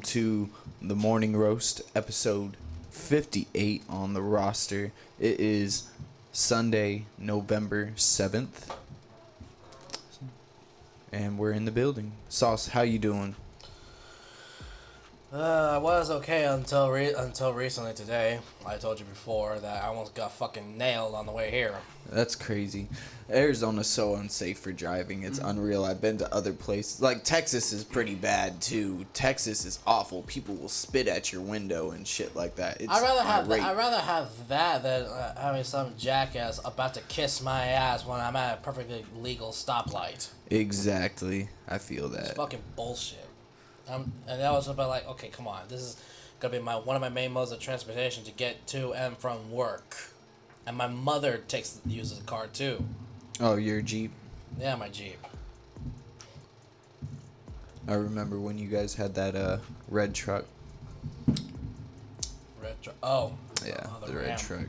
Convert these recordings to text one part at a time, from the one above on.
welcome to the Morning Roast, episode 58 on the roster. It is Sunday, November 7th, and we're in the building. Sauce, how you doing? I was okay until recently today. I told you before that I almost got fucking nailed on the way here. That's crazy. Arizona's so unsafe for driving. It's unreal. I've been to other places. Like, Texas is pretty bad, too. Texas is awful. People will spit at your window and shit like that. It's I'd rather have that than having some jackass about to kiss my ass when I'm at a perfectly legal stoplight. Exactly. I feel that. It's fucking bullshit. And that was about like, okay, come on. This is going to be one of my main modes of transportation to get to and from work. And my mother uses the car, too. Oh, your Jeep? Yeah, my Jeep. I remember when you guys had that red truck. Red truck. Oh. Yeah, the Ram. red truck.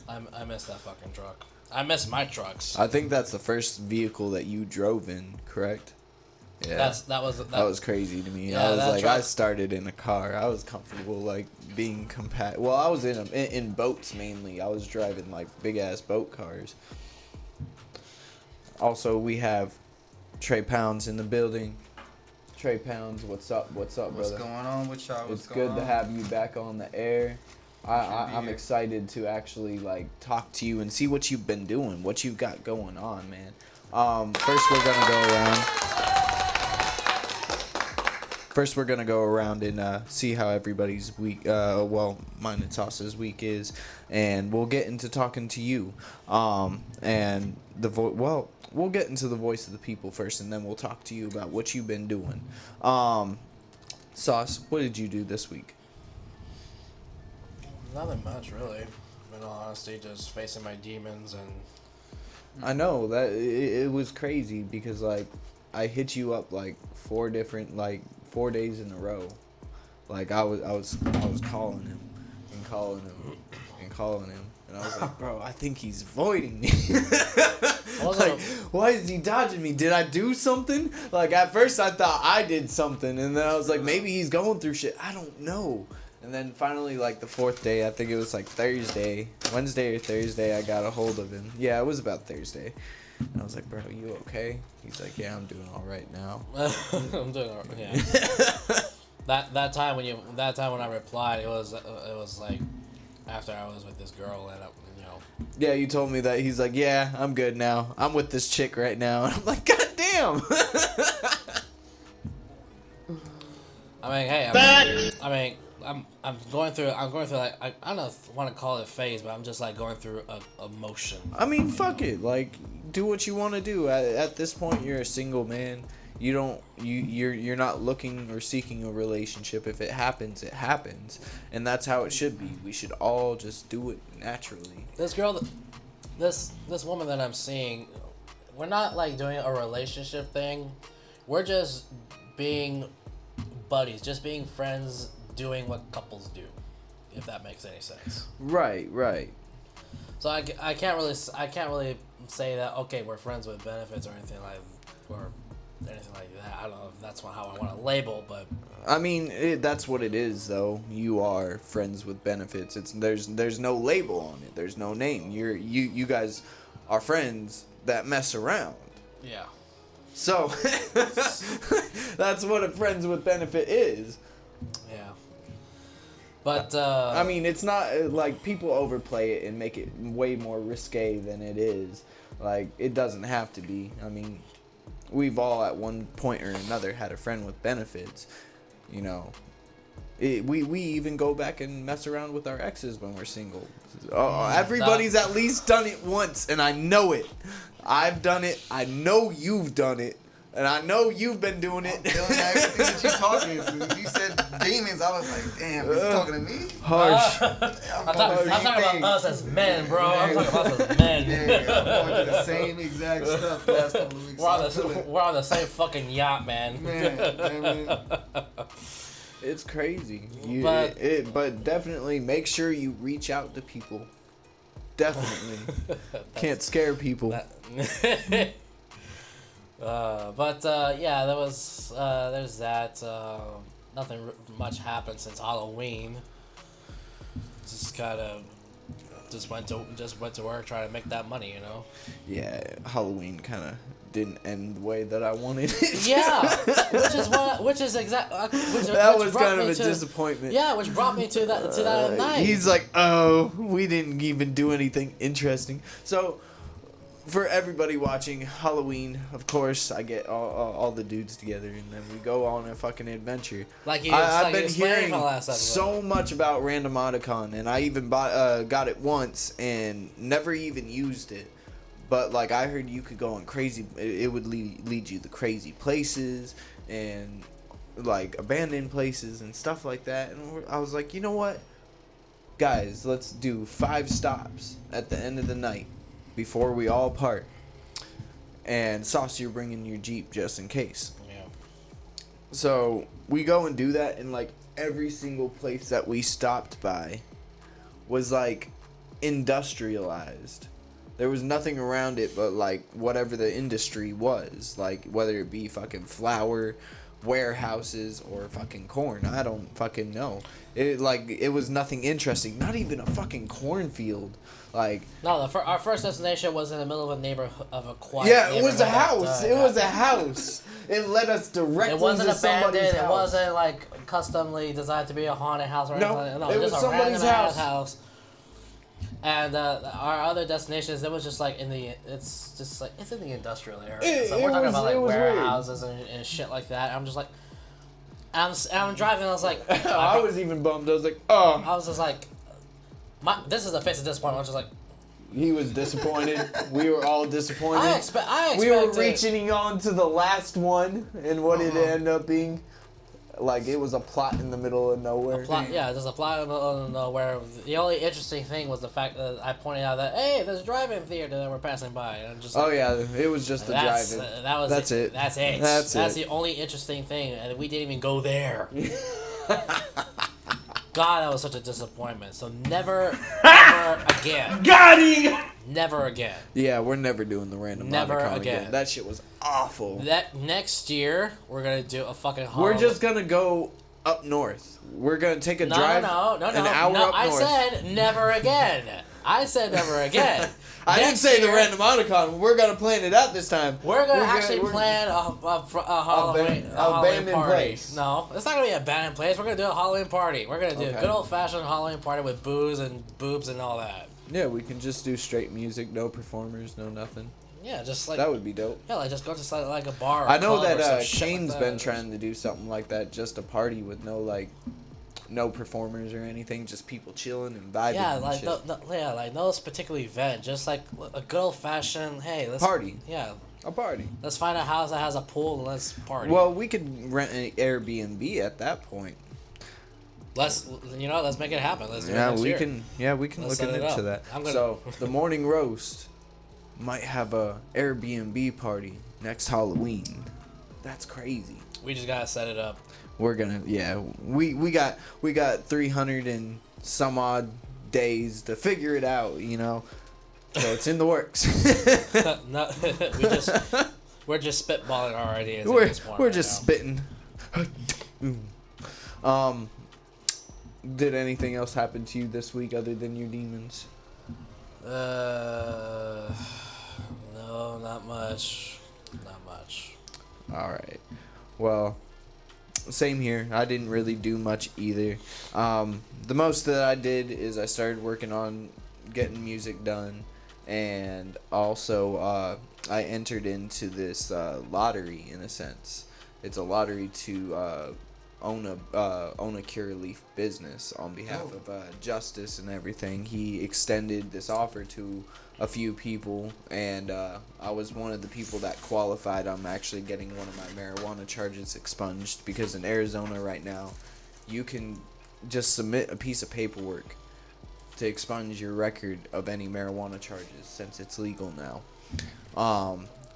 I miss that fucking truck. I miss my trucks. I think that's the first vehicle that you drove in, correct? Yeah. That was crazy to me. Yeah, I was like, truck. I started in a car. I was comfortable, like, being compact. Well, I was in boats mainly. I was driving, like, big-ass boat cars. Also, we have Trey Pounds in the building. Trey Pounds, what's up? What's up, brother? What's going on with y'all? It's good to have you back on the air. I'm excited to actually, like, talk to you and see what you've been doing, what you've got going on, man. First, we're going to go around and see how everybody's week, mine and Sauce's week is, and we'll get into talking to you. And we'll get into the voice of the people first, and then we'll talk to you about what you've been doing. Sauce, what did you do this week? Nothing much, really. In all honesty, just facing my demons and... I know, that it was crazy because, like, I hit you up, like, 4 days in a row. Like, I was calling him and calling him and calling him. And I was like, bro, I think he's voiding me. Like, why is he dodging me? Did I do something? Like, at first I thought I did something. And then I was like, maybe he's going through shit. I don't know. And then finally, like, the 4th day, I think it was, like, Wednesday or Thursday, I got a hold of him. Yeah, it was about Thursday. And I was like, bro, you okay? He's like, yeah, I'm doing all right now. I'm doing all right, yeah. that time when I replied, it was like after I was with this girl and Yeah, you told me that. He's like, yeah, I'm good now. I'm with this chick right now. And I'm like, god damn. I mean, hey, I'm going through like I don't know if I want to call it a phase, but I'm just like going through a motion. I mean, fuck it. Like, do what you want to do. At this point, you're a single man. You're not looking or seeking a relationship. If it happens, it happens, and that's how it should be. We should all just do it naturally. This girl, this woman that I'm seeing, we're not like doing a relationship thing. We're just being buddies, just being friends, doing what couples do, if that makes any sense. Right. So I can't really say that, okay, we're friends with benefits or anything like that. I don't know if that's how I want to label, but I mean, that's what it is, though. You are friends with benefits. There's no label on it. There's no name. You guys are friends that mess around. Yeah. So that's what a friends with benefit is. Yeah. But I mean, it's not like people overplay it and make it way more risque than it is. Like, it doesn't have to be. I mean, we've all at one point or another had a friend with benefits. You know, we even go back and mess around with our exes when we're single. Everybody's at least done it once, and I know it. I've done it. I know you've done it. And I know you've been doing it. I'm feeling everything that you're talking to. You said demons. I was like, damn, is he talking to me? Harsh. I'm talking about us as men, bro. I'm talking about us as men. Yeah, I'm going through the same exact stuff last couple of weeks. We're on the same fucking yacht, man. Man. It's crazy. But definitely make sure you reach out to people. Definitely. Can't scare people. Yeah, there's that. much happened since Halloween. Just kind of just went to work trying to make that money, you know. Yeah, Halloween kind of didn't end the way that I wanted it. Yeah, that was kind of a disappointment. Yeah, which brought me to that night. He's like, oh, we didn't even do anything interesting. So, for everybody watching Halloween, of course, I get all the dudes together, and then we go on a fucking adventure. I've been hearing so much about Randomoticon, and I even got it once and never even used it. But like I heard, you could go on crazy. It would lead you to crazy places and like abandoned places and stuff like that. And I was like, you know what, guys, let's do 5 stops at the end of the night before we all part. And Sauce, you're bringing your Jeep just in case. Yeah. So we go and do that, and like every single place that we stopped by was like industrialized. There was nothing around it but like whatever the industry was, like whether it be fucking flour, warehouses, or fucking corn. I don't fucking know. It was nothing interesting. Not even a fucking cornfield. Like no, our first destination was in the middle of a neighborhood of a quiet. Yeah, it was a house. It was a house. It led us directly to somebody's house. It wasn't abandoned. It wasn't like customly designed to be a haunted house or anything. No, it was just somebody's a random house. And our other destinations, it was just like it's in the industrial area. So we're talking about like warehouses and shit like that. I'm just like, I'm driving. I was like, I was even bummed. I was like, oh. I was just like, this is the face of disappointment. I was just like, he was disappointed. We were all disappointed. I expected. We were reaching on to the last one, and what did it end up being? Like, it was a plot in the middle of nowhere. There's a plot in the middle of nowhere. The only interesting thing was the fact that I pointed out that, hey, there's a drive-in theater that we're passing by. And I'm just like, it was just the drive-in. That's it. That's the only interesting thing, and we didn't even go there. God, that was such a disappointment. So never again. Got him! Never again. Yeah, we're never doing the random. Never again. That shit was awful. That next year we're gonna do a fucking Halloween. We're just gonna go up north. We're gonna take a drive. An hour up north. I said never again. I said never again. I didn't say the Randomoticon. We're gonna plan it out this time. We're gonna plan a Halloween party. Place. No, it's not gonna be an abandoned place. We're gonna do a Halloween party. We're gonna do a good old fashioned Halloween party with booze and boobs and all that. Yeah, we can just do straight music, no performers, no nothing. Yeah, just like that would be dope. Yeah, like just go to like a bar. Or I know that Kane's been trying to do something like that, just a party with no performers or anything, just people chilling and vibing. Yeah, and like no particular event, just like a good old fashioned let's party. Yeah, a party. Let's find a house that has a pool and let's party. Well, we could rent an Airbnb at that point. Let's make it happen. Let's do it next year. We can look into that. So the morning roast might have a Airbnb party next Halloween. That's crazy. We just gotta set it up. We're gonna we got 300 and some odd days to figure it out, So it's in the works. No, we're just spitballing our ideas. We're just spitting. Did anything else happen to you this week other than your demons? No, not much. Not much. All right. Well, same here. I didn't really do much either. The most that I did is I started working on getting music done, and also I entered into this lottery in a sense. It's a lottery to own a Curaleaf business on behalf of Justice and everything. He extended this offer to a few people, and I was one of the people that qualified. I'm actually getting one of my marijuana charges expunged, because in Arizona right now you can just submit a piece of paperwork to expunge your record of any marijuana charges, since it's legal now.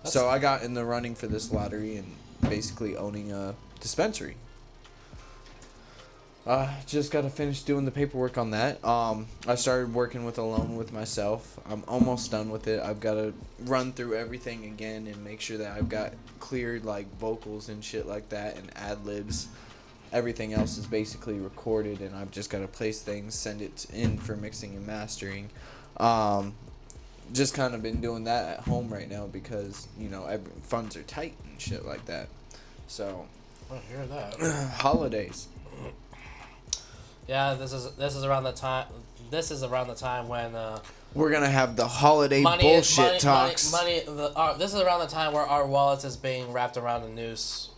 So I got in the running for this lottery and basically owning a dispensary. Just got to finish doing the paperwork on that. I started working with a loan with myself. I'm almost done with it. I've got to run through everything again and make sure that I've got cleared like vocals and shit like that and ad libs. everything else is basically recorded, and I've just got to place things, send it in for mixing and mastering. Just kind of been doing that at home right now because, funds are tight and shit like that. So, I hear that. holidays. Yeah, this is around the time. This is around the time when We're gonna have the holiday bullshit talks. This is around the time where our wallets is being wrapped around a noose.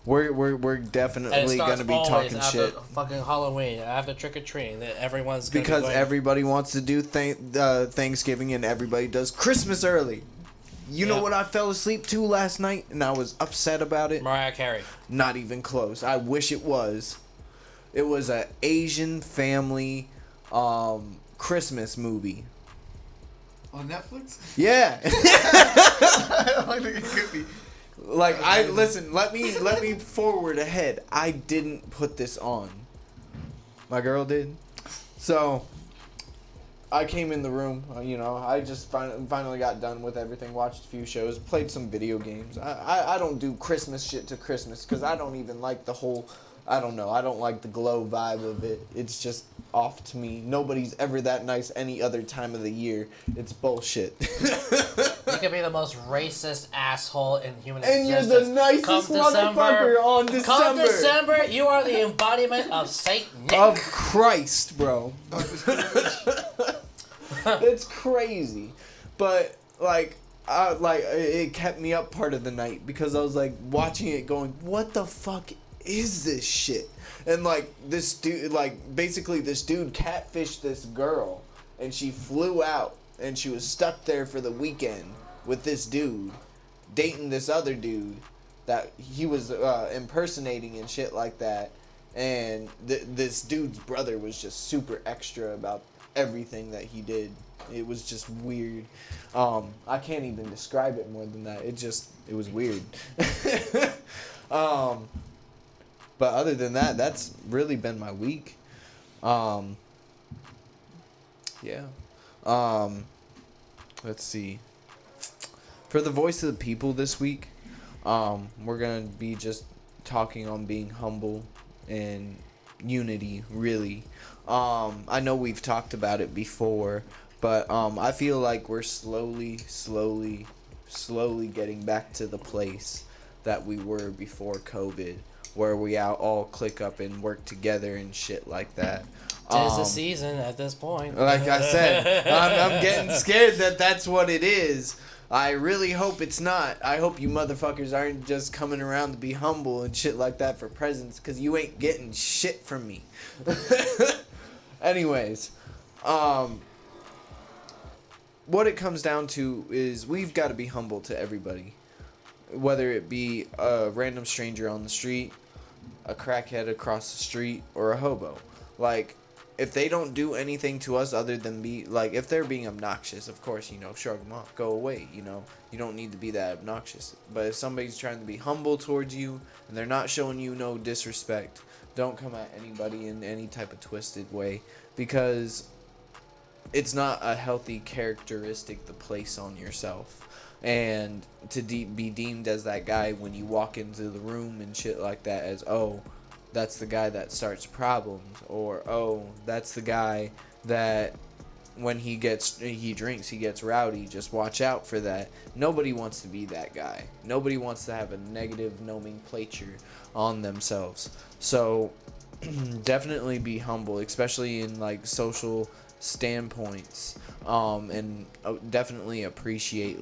We're definitely gonna be talking after shit. Fucking Halloween, after trick or treating, that everyone's gonna Because be going, everybody wants to do Thanksgiving and everybody does Christmas early. You know what I fell asleep to last night and I was upset about it? Mariah Carey. Not even close. I wish it was. It was a Asian family Christmas movie. On Netflix? Yeah. I don't think it could be. Like listen, let me forward ahead. I didn't put this on. My girl did. So I came in the room, I just finally got done with everything, watched a few shows, played some video games. I don't do Christmas shit to Christmas because I don't even like the whole, I don't know, I don't like the glow vibe of it. It's just off to me. Nobody's ever that nice any other time of the year. It's bullshit. You could be the most racist asshole in human And existence. you're the nicest motherfucker on December. Come December, you are the embodiment of Saint Nick. Of Christ, bro. It's crazy. But, it kept me up part of the night because I was, watching it going, what the fuck is this shit? And, this dude, basically this dude catfished this girl and she flew out and she was stuck there for the weekend with this dude, dating this other dude that he was impersonating and shit like that. And this dude's brother was just super extra about everything that he did. It was just weird. I can't even describe it more than that. It was weird. But other than that, that's really been my week. Yeah. Let's see. For the voice of the people this week, we're going to be just talking on being humble and unity, really. I know we've talked about it before, but I feel like we're slowly getting back to the place that we were before COVID, where we all click up and work together and shit like that. Tis the season at this point. Like I said, I'm getting scared that that's what it is. I really hope it's not. I hope you motherfuckers aren't just coming around to be humble and shit like that for presents, because you ain't getting shit from me. Anyways, what it comes down to is we've got to be humble to everybody. Whether it be a random stranger on the street, a crackhead across the street, or a hobo. If they don't do anything to us other than be, if they're being obnoxious, of course, shrug them off, go away, you don't need to be that obnoxious. But if somebody's trying to be humble towards you, and they're not showing you no disrespect, don't come at anybody in any type of twisted way, because it's not a healthy characteristic to place on yourself. And to be deemed as that guy when you walk into the room and shit like that, as, oh, that's the guy that starts problems, or, oh, that's the guy that when he drinks, he gets rowdy, just watch out for that. Nobody wants to be that guy. Nobody wants to have a negative nomenclature on themselves. So definitely be humble, especially in social standpoints, and definitely appreciate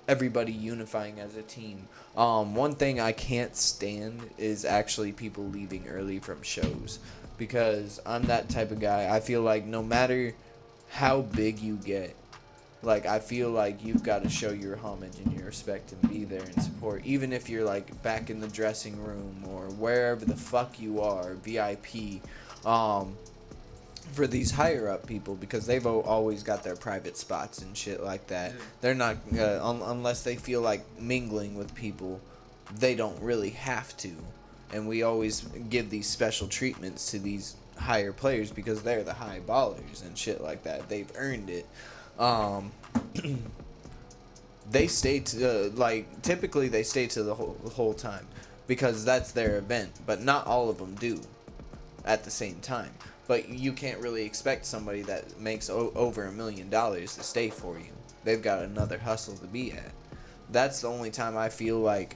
everybody unifying as a team. One thing I can't stand is actually people leaving early from shows, because I'm that type of guy. I feel like no matter how big you get, I feel like you've got to show your homage and your respect and be there and support, even if you're back in the dressing room or wherever the fuck you are, VIP, for these higher up people, because they've always got their private spots and shit like that. They're not unless they feel like mingling with people, they don't really have to. And we always give these special treatments to these higher players because they're the high ballers and shit like that. They've earned it. They stay to typically they stay to the whole time, because that's their event, but not all of them do at the same time. But you can't really expect somebody that makes over $1 million to stay for you. They've got another hustle to be at. That's the only time I feel like,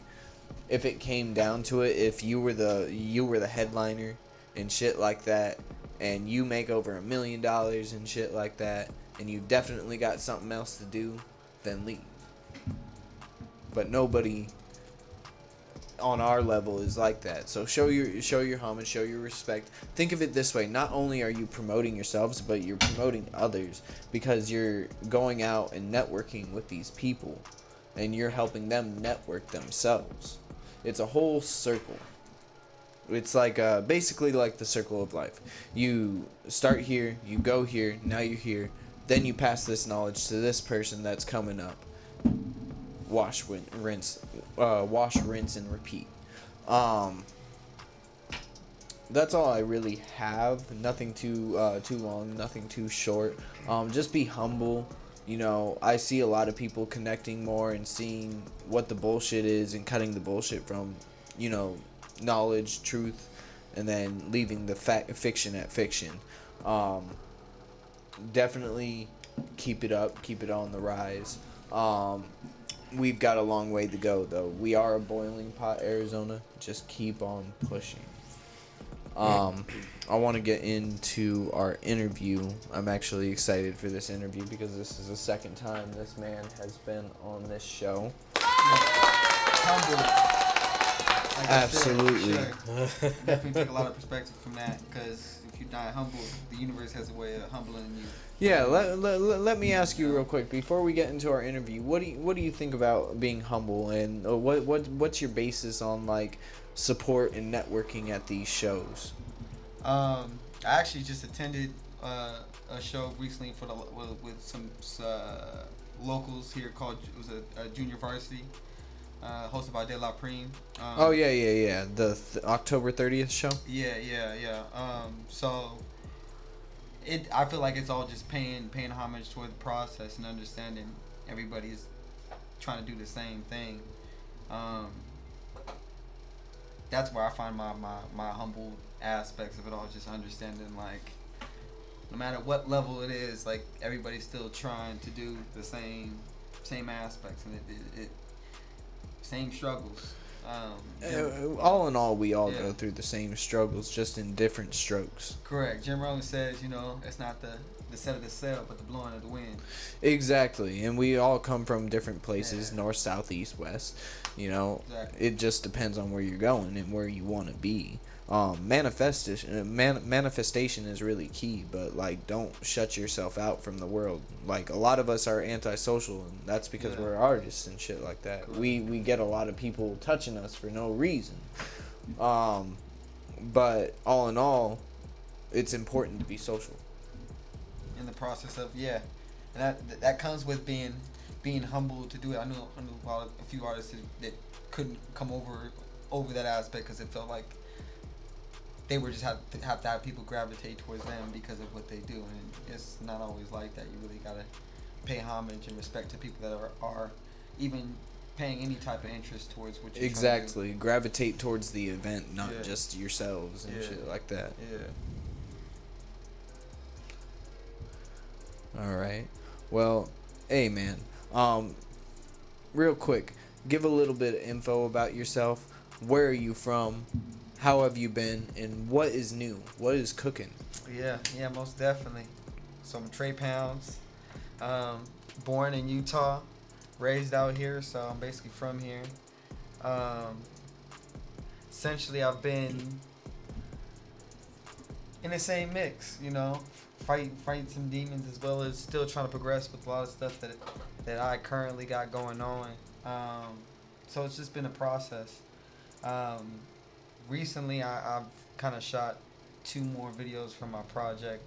if it came down to it, if you were the headliner and shit like that, and you make over $1 million and shit like that, and you definitely got something else to do, then leave. But nobody on our level is like that. So show your homage, show your respect. Think of it this way: not only are you promoting yourselves, but you're promoting others, because you're going out and networking with these people, and you're helping them network themselves. It's a whole circle. It's like basically like the circle of life. You start here, you go here, now you're here, then you pass this knowledge to this person that's coming up. Wash, rinse, and repeat. That's all I really have. Nothing too long, nothing too short. Just be humble. You know, I see a lot of people connecting more and seeing what the bullshit is and cutting the bullshit from, you know, knowledge, truth, and then leaving the fiction at fiction. Definitely keep it up, keep it on the rise. We've got a long way to go, though. We are a boiling pot, Arizona. Just keep on pushing. I want to get into our interview. I'm actually excited for this interview because this is the second time this man has been on this show. Humble. Like Absolutely. Definitely take a lot of perspective from that, because if you're not humble, the universe has a way of humbling you. Yeah, let me ask you real quick before we get into our interview. What do you think about being humble, and what's your basis on like support and networking at these shows? I actually just attended a show recently with some locals here called, it was a junior varsity, hosted by De La Prime. Oh yeah. The October 30th show. Yeah. So I feel like it's all just paying homage toward the process and understanding everybody's trying to do the same thing. That's where I find my humble aspects of it all, just understanding, like, no matter what level it is, like, everybody's still trying to do the same aspects, and it same struggles. All in all, we all go through the same struggles, just in different strokes. Correct. Jim Rohn says, it's not the set of the sail, but the blowing of the wind. Exactly, and we all come from different places, north, south, east, west. Exactly. It just depends on where you're going and where you want to be. Manifestation is really key, but like, don't shut yourself out from the world. Like, a lot of us are antisocial, and that's because we're artists and shit like that. We get a lot of people touching us for no reason. But all in all, it's important to be social. In the process of and that comes with being humble to do it. I knew a few artists that couldn't come over that aspect because it felt like they were just have to have people gravitate towards them because of what they do, and it's not always like that. You really gotta pay homage and respect to people that are even paying any type of interest towards what you're trying to do. Gravitate towards the event, not just yourselves and shit like that. All right. Well, hey man, real quick, give a little bit of info about yourself. Where are you from? How have you been? And what is new? What is cooking? Yeah, most definitely. So I'm Trey Pounds, born in Utah, raised out here, so I'm basically from here. Essentially, I've been in the same mix, fighting some demons, as well as still trying to progress with a lot of stuff that I currently got going on. So it's just been a process. Recently, I've kind of shot 2 more videos from my project,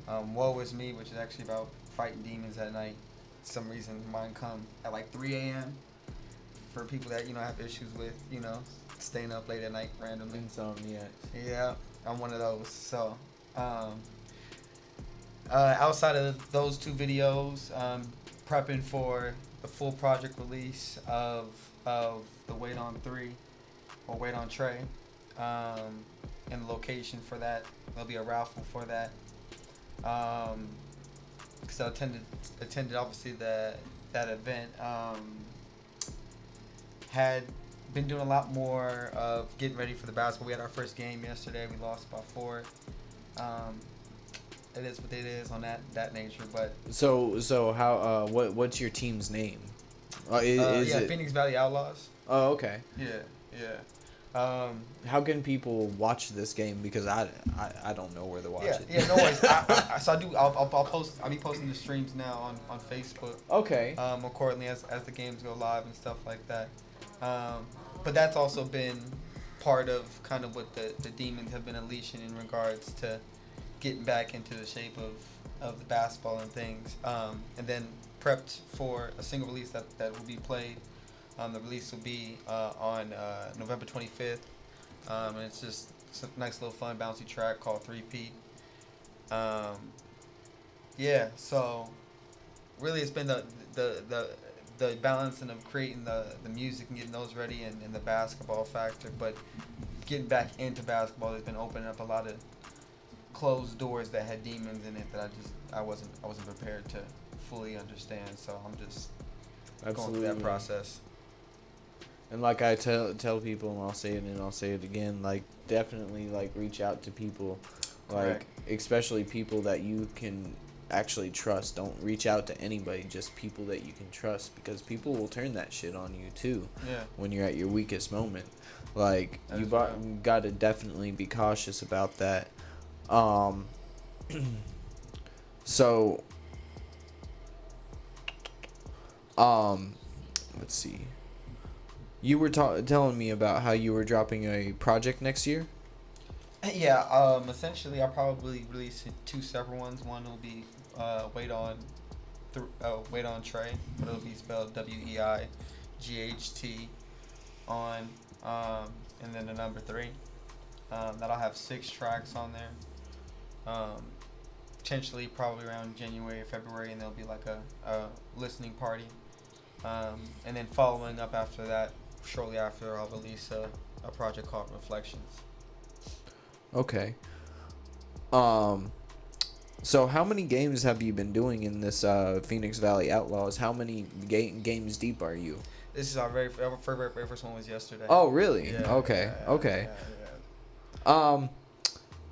Woe Is Me, which is actually about fighting demons at night. For some reason, mine come at like 3 a.m. for people that, have issues with, staying up late at night randomly. Insomniac. Yeah, I'm one of those. So, outside of those 2 videos, prepping for the full project release of The Wait on 3. or Wait on Trey. And the location for that, there'll be a raffle for that. So attended obviously that event. Had been doing a lot more of getting ready for the basketball. We had our first game yesterday. We lost by 4. It is what it is on that nature. But So how what's your team's name? Is it Phoenix Valley Outlaws. Oh, okay. Yeah. How can people watch this game? Because I don't know where to watch it. Yeah, no worries. So I do. I'll be posting the streams now on Facebook. Okay. Accordingly as the games go live and stuff like that. But that's also been part of kind of what the demons have been unleashing in regards to getting back into the shape of the basketball and things. And then prepped for a single release that will be played. The release will be on November 25th. And it's a nice little fun bouncy track called 3P. Yeah, so really it's been the balancing of creating the music and getting those ready and the basketball factor, but getting back into basketball has been opening up a lot of closed doors that had demons in it that I wasn't prepared to fully understand. So I'm just going through that process. And like I tell people, and I'll say it and I'll say it again, like definitely like reach out to people, like Correct. Especially people that you can actually trust. Don't reach out to anybody, just people that you can trust, because people will turn that shit on you too. Yeah. When you're at your weakest moment, like you got to definitely be cautious about that. So let's see. You were telling me about how you were dropping a project next year? Yeah, essentially I'll probably release 2 separate ones. One will be Wait on Trey, but it'll be spelled WEIGHT on, and then the number 3. That'll have 6 tracks on there. Potentially probably around January or February, and there'll be like a listening party. And then following up after that, shortly after, I'll release a project called Reflections. Okay. So how many games have you been doing in this Phoenix Valley Outlaws? How many games deep are you? This is our very first one was yesterday. Oh, really? Yeah, Okay. yeah, Okay. yeah.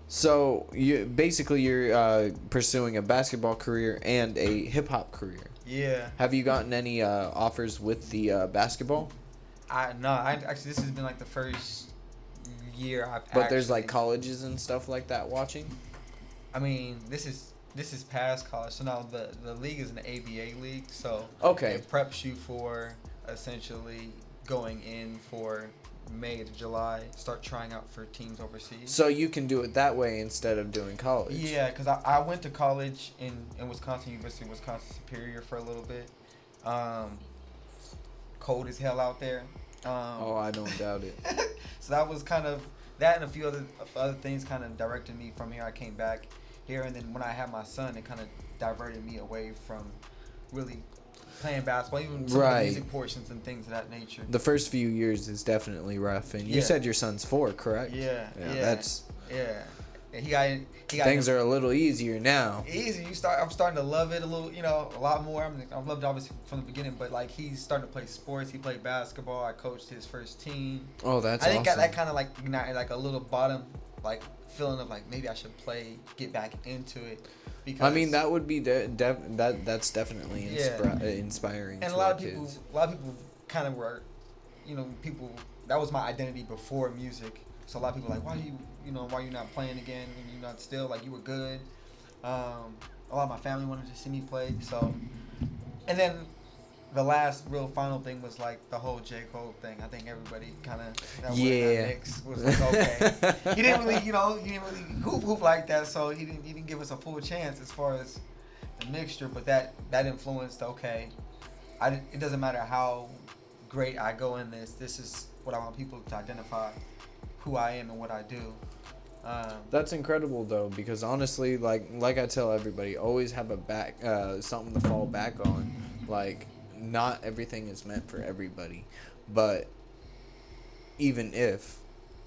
So you're pursuing a basketball career and a hip hop career. Yeah. Have you gotten any offers with the basketball? Actually, this has been like the first year I've. But there's like colleges and stuff like that watching. I mean, this is past college. So now the league is an ABA league. So Okay. it preps you for essentially going in for May to July, start trying out for teams overseas. So you can do it that way instead of doing college. Yeah, because I went to college in Wisconsin, University of Wisconsin Superior for a little bit. Cold as hell out there. Oh, I don't doubt it. So that was kind of that, and a few other things kind of directed me from here. I came back here, and then when I had my son, it kind of diverted me away from really playing basketball, even some of the music portions and things of that nature. The first few years is definitely rough, and you said your son's 4, correct? Yeah. That's He got things are a little easier now. Easy. I'm starting to love it a little, a lot more. I've loved it obviously from the beginning, but like he's starting to play sports. He played basketball. I coached his first team. Oh, that's I think awesome. that kind of like a little bottom like feeling of like maybe I should get back into it. Because I mean, that would be that's definitely inspiring. And to a lot of kids. people kind of were, people that was my identity before music. So a lot of people were like, why you not playing again? And you're not still like you were good. A lot of my family wanted to see me play. So, and then the last real final thing was like the whole J. Cole thing. I think everybody kind of mix was like, okay. He didn't really, he didn't really hoop like that. So he didn't give us a full chance as far as the mixture. But that influenced. Okay, it doesn't matter how great I go in this. This is what I want people to identify who I am and what I do. That's incredible though, because honestly, like I tell everybody, always have something to fall back on. Like, not everything is meant for everybody, but even if,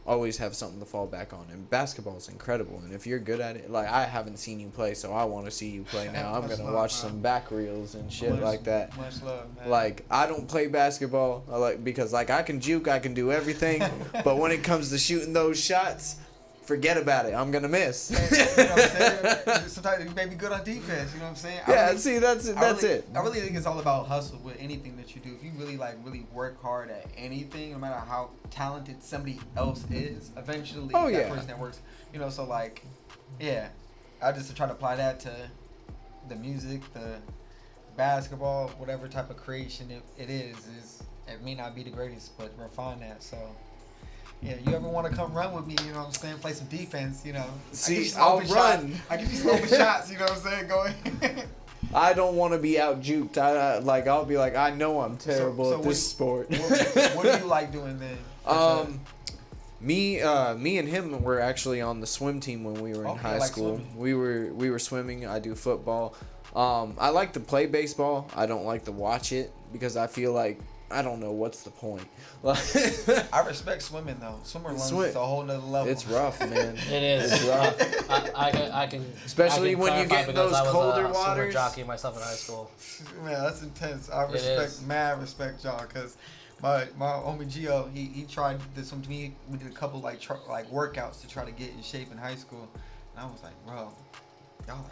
always have something to fall back on. And basketball is incredible. And if you're good at it, like, I haven't seen you play, so I want to see you play now. I'm Much going to love, watch man. some back reels and shit like that. Much love, man. Like, I don't play basketball, because, like, I can juke, I can do everything, but when it comes to shooting those shots, forget about it. I'm going to miss. You know what I'm saying? Sometimes you may be good on defense. You know what I'm saying? That's it. I really think it's all about hustle with anything that you do. If you really work hard at anything, no matter how talented somebody else is, eventually that person that works. You know, so like, yeah, I just try to apply that to the music, the basketball, whatever type of creation it is. It may not be the greatest, but refine that. So. Yeah, you ever want to come run with me, you know what I'm saying? Play some defense, you know. See, I'll run. I give you some open shots, you know what I'm saying? Go ahead. I don't want to be out juked. I'll be like, I know I'm terrible at this sport. What do you like doing then? Me and him were actually on the swim team when we were in high school. Swimming. We were swimming. I do football. I like to play baseball. I don't like to watch it because I feel like I don't know what's the point. I respect swimming though. Swimmer learns a whole nother level. It's rough, man. It is. It's rough. I can. Especially when you get in those colder I was a swimmer waters. jockey myself in high school. Man, that's intense. I mad respect y'all, cause my homie Gio, he tried this one to me. We did a couple like workouts to try to get in shape in high school, and I was like, bro, y'all are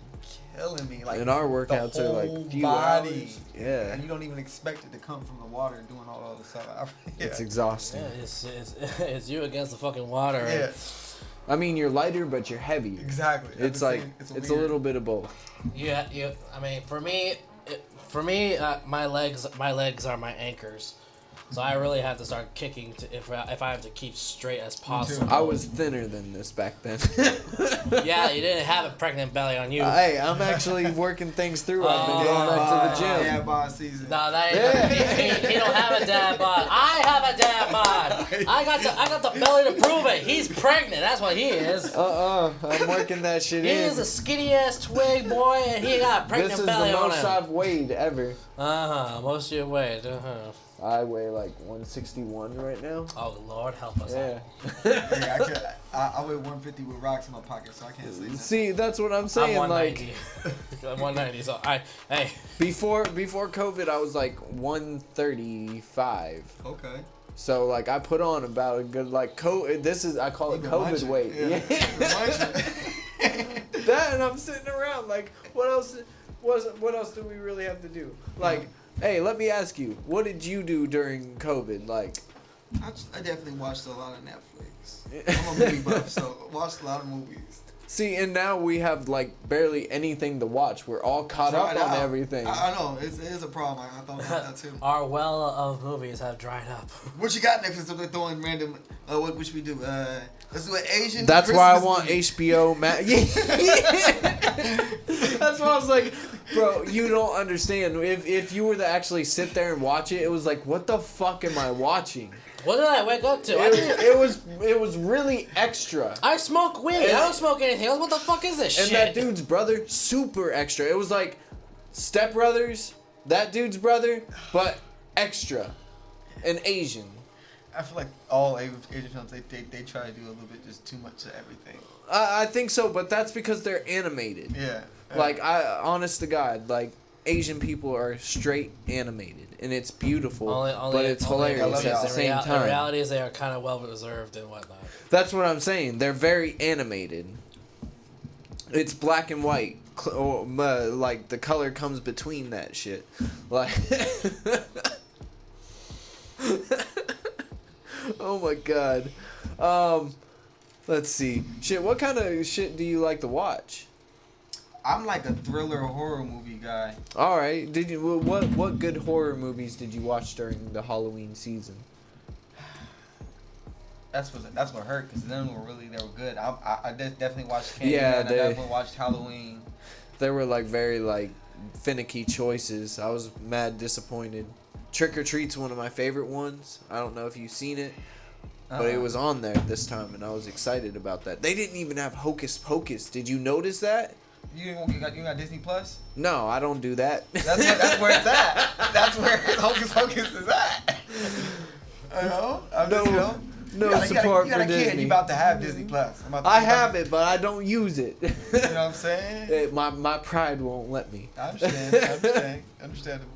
killing me. Like, and our workouts the are whole like few body. hours. Yeah. And you don't even expect it to come from the water and doing all the stuff. Yeah. It's exhausting. Yeah, it's you against the fucking water. Yeah. I mean, you're lighter, but you're heavier. Exactly. It's like it's a little bit of both. Yeah. I mean, for me, my legs are my anchors. So I really have to start kicking if I have to keep straight as possible. I was thinner than this back then. Yeah, you didn't have a pregnant belly on you. Hey, I'm actually working things through. I've been going back to the gym. Dad bod season. No, that ain't. He don't have a dad bod. I have a dad bod. I got the belly to prove it. He's pregnant. That's what he is. I'm working that shit He in. is a skinny ass twig boy, and he got a pregnant This is belly the on most him. I've weighed ever. Most of your weight. I weigh like 161 right now. Oh Lord, help us Yeah. Yeah, I weigh 150 with rocks in my pocket, so I can't say that. See, that's what I'm saying. I'm 190. Like I'm 190. So hey. before COVID, I was like 135. Okay. So like I put on about a good like I call it You've been COVID munching. weight. Yeah. That, and I'm sitting around like, what else do we really have to do? Like, hey, let me ask you, what did you do during COVID? Like, I definitely watched a lot of Netflix. I'm a movie buff, so watched a lot of movies. see, and now we have like barely anything to watch. We're all caught up on everything. I know, it is a problem. I thought about that too. Our well of movies have dried up. What you got next? We're throwing random. What should we do? Let's do an Asian. That's Christmas why I want movie. HBO Max. That's why I was like, bro, you don't understand. If you were to actually sit there and watch it, it was like, what the fuck am I watching? What did I wake up to? It was really extra. I smoke weed. I don't smoke anything else. What the fuck is this And shit? that dude's brother, super extra. It was like Step Brothers, that dude's brother, but extra, and Asian. I feel like all Asian films, they try to do a little bit just too much of everything. I think so, but that's because they're animated. Yeah. Like, honest to God, like, Asian people are straight animated, and it's beautiful, but it's hilarious at the same time. The reality is they are kind of well reserved and whatnot. That's what I'm saying. They're very animated. It's black and white. Like, the color comes between that shit. Like... Oh my god. Let's see. Shit, what kind of shit do you like to watch? I'm like a thriller horror movie guy. All right. What good horror movies did you watch during the Halloween season? That's what hurt, because they were good. I definitely watched Candyman. Yeah, I definitely watched Halloween. They were like very like finicky choices. I was mad disappointed. Trick or Treat's one of my favorite ones. I don't know if you've seen it, but it was on there this time, and I was excited about that. They didn't even have Hocus Pocus. Did you notice that? You got Disney Plus? No, I don't do that. That's where it's at. That's where Hocus Pocus is at. I know. No support you got for a kid, Disney. you about to have Disney Plus. I have it, but I don't use it. You know what I'm saying? My pride won't let me. I understand. Understandable.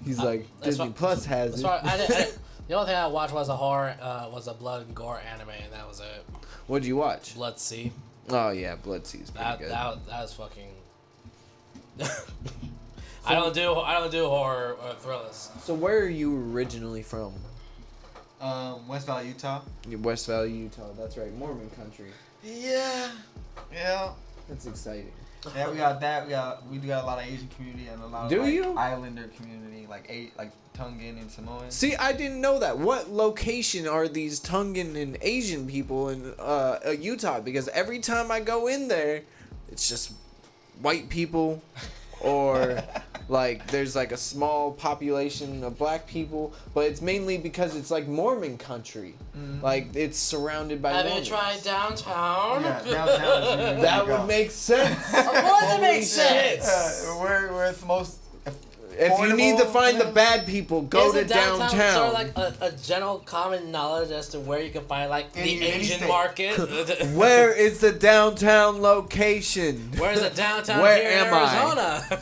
He's like, Disney Plus has it. The only thing I watched was a blood and gore anime, and that was it. What'd you watch? Blood Sea. Oh yeah, Blood Sea's pretty That good. was fucking. I don't do horror thrillers. So where are you originally from? West Valley, Utah. West Valley, Utah. That's right, Mormon country. Yeah. That's exciting. Yeah, we got that. We do got a lot of Asian community and a lot Do of like, you? Islander community, like Tongan and Samoan. See, I didn't know that. What location are these Tongan and Asian people in Utah? Because every time I go in there, it's just white people, or like there's like a small population of black people, but it's mainly because it's like Mormon country. Mm-hmm. Like it's surrounded by Have Mormons. you tried downtown? Yeah, downtown is really That go. would make sense. Of course it makes Holy shit. sense. Where it's most. If you need to affordable, find the yeah. bad people, go to Isn't downtown downtown. sort of like a general common knowledge as to where you can find like Any the Asian state. market? Where is the downtown location? Where's the downtown Where here in am I? Arizona?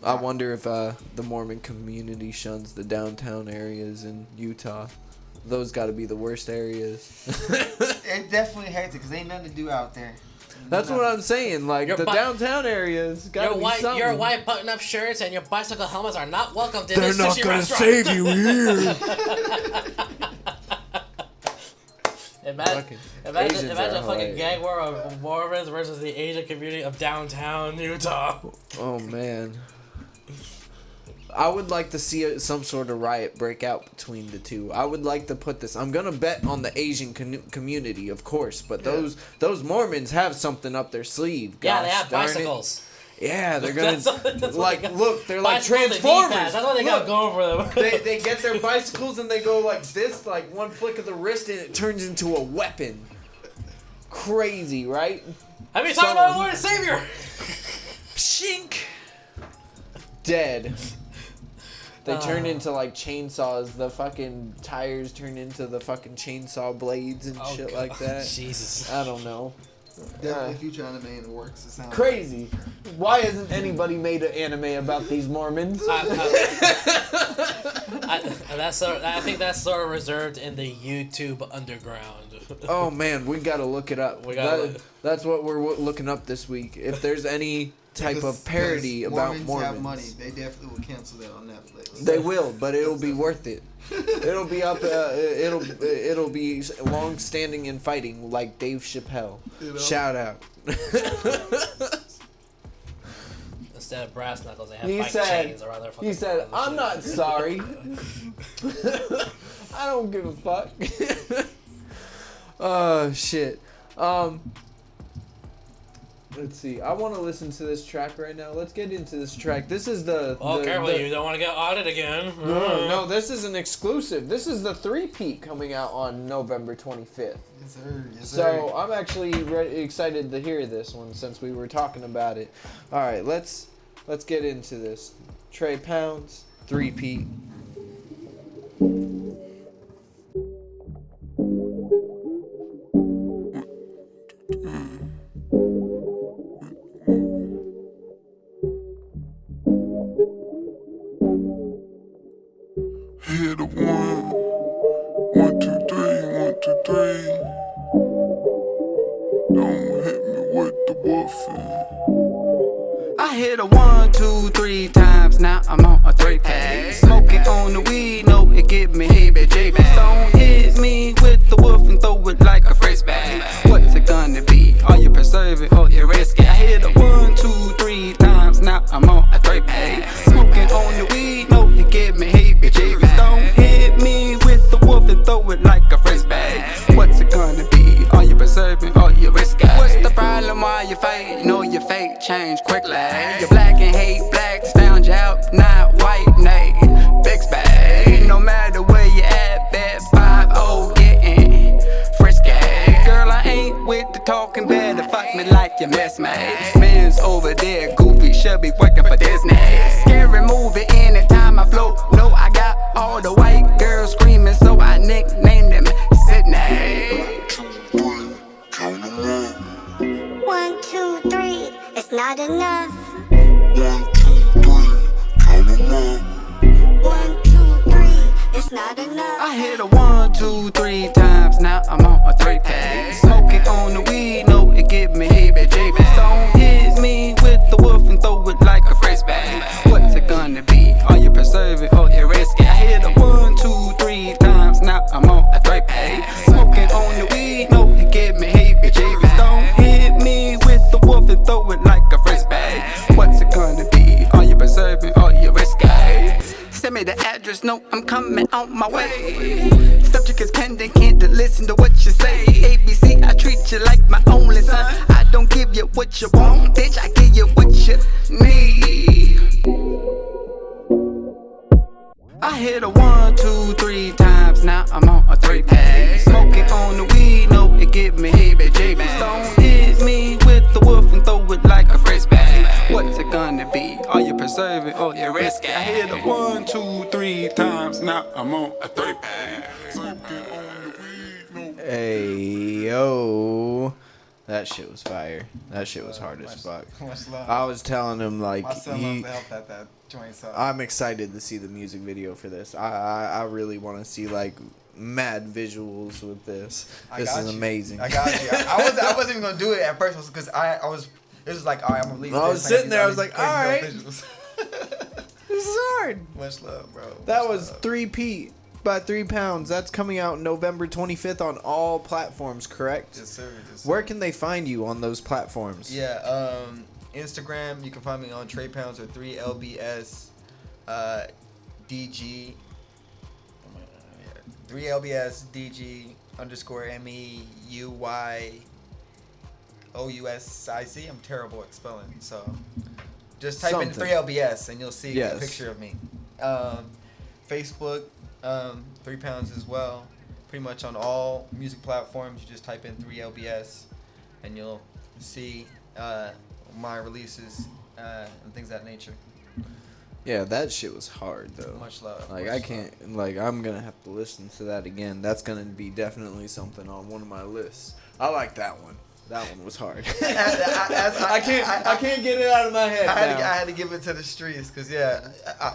I wonder if the Mormon community shuns the downtown areas in Utah. Those got to be the worst areas. It definitely hates it because ain't nothing to do out there. That's what I'm saying. Like Your the bi- downtown areas got to be something. Your white button-up shirts and your bicycle helmets are not welcome to They're this not sushi gonna restaurant. save you here. Imagine Asians a are fucking hilarious. gang war of Mormons versus the Asian community of downtown Utah. Oh man. I would like to see some sort of riot break out between the two. I would like to put this. I'm gonna bet on the Asian community, of course, but those Mormons have something up their sleeve. Yeah, Gosh they have darn it. bicycles. Yeah, they're gonna That's what like they got. look. They're like Bicycles and Transformers. kneepads. That's what they got Look, going for them. they get their bicycles and they go like this, like one flick of the wrist, and it turns into a weapon. Crazy, right? Have you talked about Lord and Savior? Pshink. Dead. They turn into like chainsaws. The fucking tires turn into the fucking chainsaw blades and shit God. like that. Jesus. I don't know. Definitely future anime and it works. It sounds Crazy. Why hasn't anybody made an anime about these Mormons? I think that's sort of reserved in the YouTube underground. Oh man, we gotta look it up. That's what we're looking up this week. If there's any type of parody about Mormons. Have money. They definitely will cancel that on Netflix. They will, but it'll be worth it. It'll be up. It'll be long standing and fighting like Dave Chappelle. You know? Shout out. Instead of brass knuckles, they have He bike said- chains around their fucking He said, arms and "I'm shit." not sorry. I don't give a fuck." Oh shit. Let's see. I want to listen to this track right now. Let's get into this track. This is the. Careful, you don't want to get audited again. No, this is an exclusive. This is the 3-peat coming out on November 25th. Yes, sir. Yes, sir. So I'm actually excited to hear this one since we were talking about it. All right, let's get into this. Trey Pounds, 3-peat. Hit a 1, 1, 2, 3, 1, 2, 3. Don't hit me with the woofing. I hit a 1, 2, 3 times, now I'm on a 3-pack. Smoking on the weed, no, it give me heebie-jeebies. Don't hit me with the wolf and throw it like a frisbee. What's it gonna be? Are you preserving or you risky? I hit a 1, 2, 3 times, now I'm on a 3-pack. Smoking on the weed, no, it give me heebie-jeebies. Don't hit me with the wolf and throw it like a frisbee. What's it gonna be? Are you preserving or you risky? What's the problem? Why you fake? Know your fate change quickly. You're black and hate blacks, found you out, not white, nay. Big spade, no matter where you at, bet 5-0 getting frisky. Girl, I ain't with the talking, better fuck me like you miss me. Man's over there, goofy, should be working for Disney. Scary movie anytime I float, no, I got all the white girls not enough. 1, 2, 3, count 'em up. 1, 2, 3, it's not enough. I hit a 1, 2, 3 times, now I'm on a 3-pack. Smoking on the weed, no, it give me heebie-jeebies. Don't hit me with the wolf and throw it like a frisbee. What's it gonna be? Are you preserving or you risky? I hit a 1, 2, 3 times, now I'm on a 3-pack. Smoking on the weed, no, it give me heebie-jeebies. Don't hit me with the wolf and throw it like a frisbee. What's it gonna be? Are you preserving or you risky? Send me the address, no, I'm coming on my way. Subject is pending, can't listen to what you say. ABC, I treat you like my only son. I don't give you what you want, bitch, I give you what you need. I hit a 1, 2, 3 times, now I'm on a 3-pack. Smoking on the weed, no, it give me heebie-jeebies. Don't hit me with the wolf and throw it like a frisbee. What's it gonna be? Are you preserving or you risky? I hit a 1, 2, 3 times, now I'm on a 3-pack. Smoking on the weed, no. Hey, yo. That shit was fire. That shit was hard as fuck. Much love. I was telling him, like, My son loves to help that joint. So I'm excited to see the music video for this. I really want to see, like, mad visuals with this. This is amazing. I got you. I wasn't even gonna do it at first because I was. It was like, all right, I'm gonna release. I was sitting there. I was like, all right. Visuals. This is hard. Much love, bro. That Much was love. 3 Pete by 3 pounds. That's coming out November 25th on all platforms, correct? Yes, sir. Yes, sir. Where can they find you on those platforms? Yeah, Instagram, you can find me on Trey Pounds or 3LBS DG. 3LBS DG underscore MEUYOUSIC. I'm terrible at spelling, so just type in Something. 3LBS and you'll see Yes. a picture of me. Facebook, 3 Pounds as well. Pretty much on all music platforms, you just type in 3LBS and you'll see my releases and things of that nature. Yeah, that shit was hard though. Much love. Like much I love. can't. Like I'm gonna have to listen to that again. That's gonna be definitely something on one of my lists. I like that one. That one was hard. I can't get it out of my head. I now. had to give it to the streets because yeah,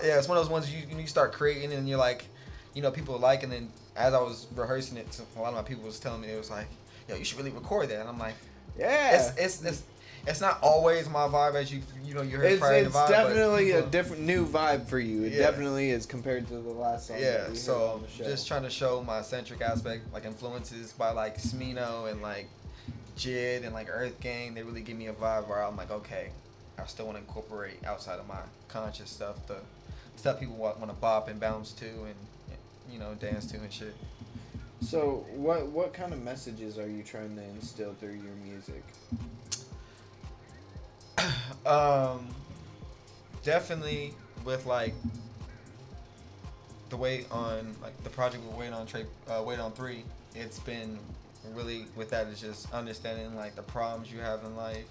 it's one of those ones you start creating and you're like, people like, and then as I was rehearsing it, so a lot of my people was telling me it was like, yo, you should really record that, and I'm like, Yeah. it's not always my vibe as you heard prior to It's vibe. definitely but a different new vibe for you. It Yeah. definitely is compared to the last song. that Yeah, we heard so on the show. just trying to show my eccentric aspect, like influences by like Smino and like Jid and like Earth Gang. They really give me a vibe where I'm like, okay, I still want to incorporate outside of my conscious stuff, the stuff people want to bop and bounce to and dance to and shit. So what kind of messages are you trying to instill through your music? Definitely with like the weight on like the project we're waiting on Wait on 3. It's been really with that is just understanding like the problems you have in life,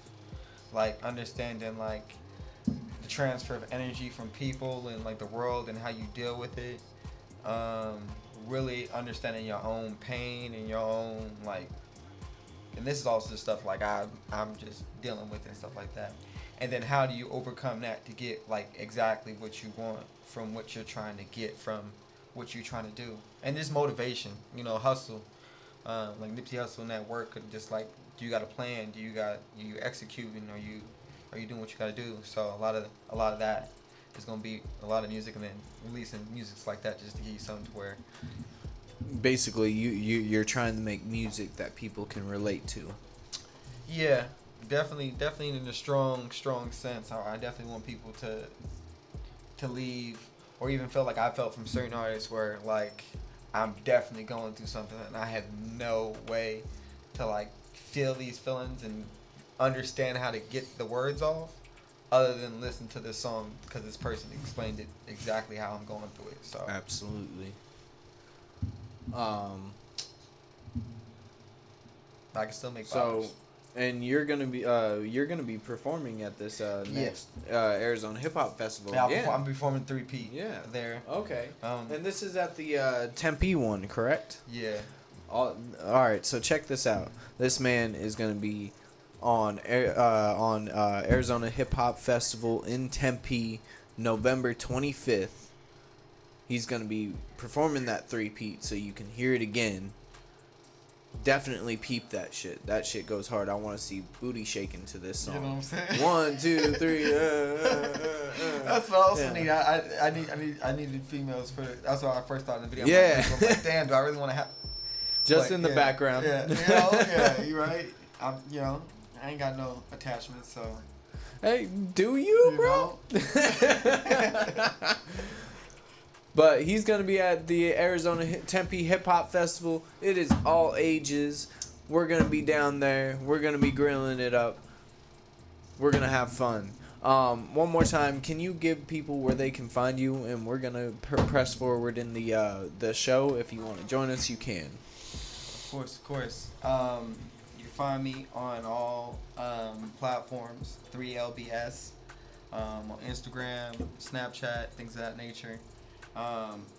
like understanding like the transfer of energy from people and like the world and how you deal with it. Really understanding your own pain and your own like, and this is also the stuff like I'm just dealing with and stuff like that. And then how do you overcome that to get like exactly what you want from what you're trying to get from what you're trying to do. And this motivation, hustle. Like Nipsey Hussle and that work could just like, do you got a plan? Do you executing? Are you doing what you got to do? So a lot of that is gonna be a lot of music, and then releasing music like that just to give you something to where. Basically, you're trying to make music that people can relate to. Yeah, definitely in a strong sense. I definitely want people to leave, or even feel like I felt from certain artists where like I'm definitely going through something and I had no way to like feel these feelings and understand how to get the words off other than listen to this song because this person explained it exactly how I'm going through it. So Absolutely. I can still make So, bops. and you're gonna be performing at this next Arizona Hip Hop Festival. Yeah, I'm performing 3P. Yeah. There. Okay. Um, And this is at the Tempe one, correct? Yeah. All right. So check this out. This man is gonna be on Arizona Hip Hop Festival in Tempe, November 25th. He's gonna be performing that three-peat, so you can hear it again. Definitely peep that shit. That shit goes hard. I want to see booty shaking to this song. You know what I'm saying? 1, 2, 3. That's what I also Yeah. need. I needed females for. That's what I first thought in the video. Yeah. I'm like, damn, do I really want to have? Just But, in the yeah, background. Yeah, you're right. I ain't got no attachments, so. Hey, do you, bro? But he's going to be at the Arizona Tempe Hip Hop Festival. It is all ages. We're going to be down there. We're going to be grilling it up. We're going to have fun. One more time, can you give people where they can find you? And we're going to press forward in the show. If you want to join us, you can. Of course. You can find me on all platforms, 3LBS, on Instagram, Snapchat, things of that nature.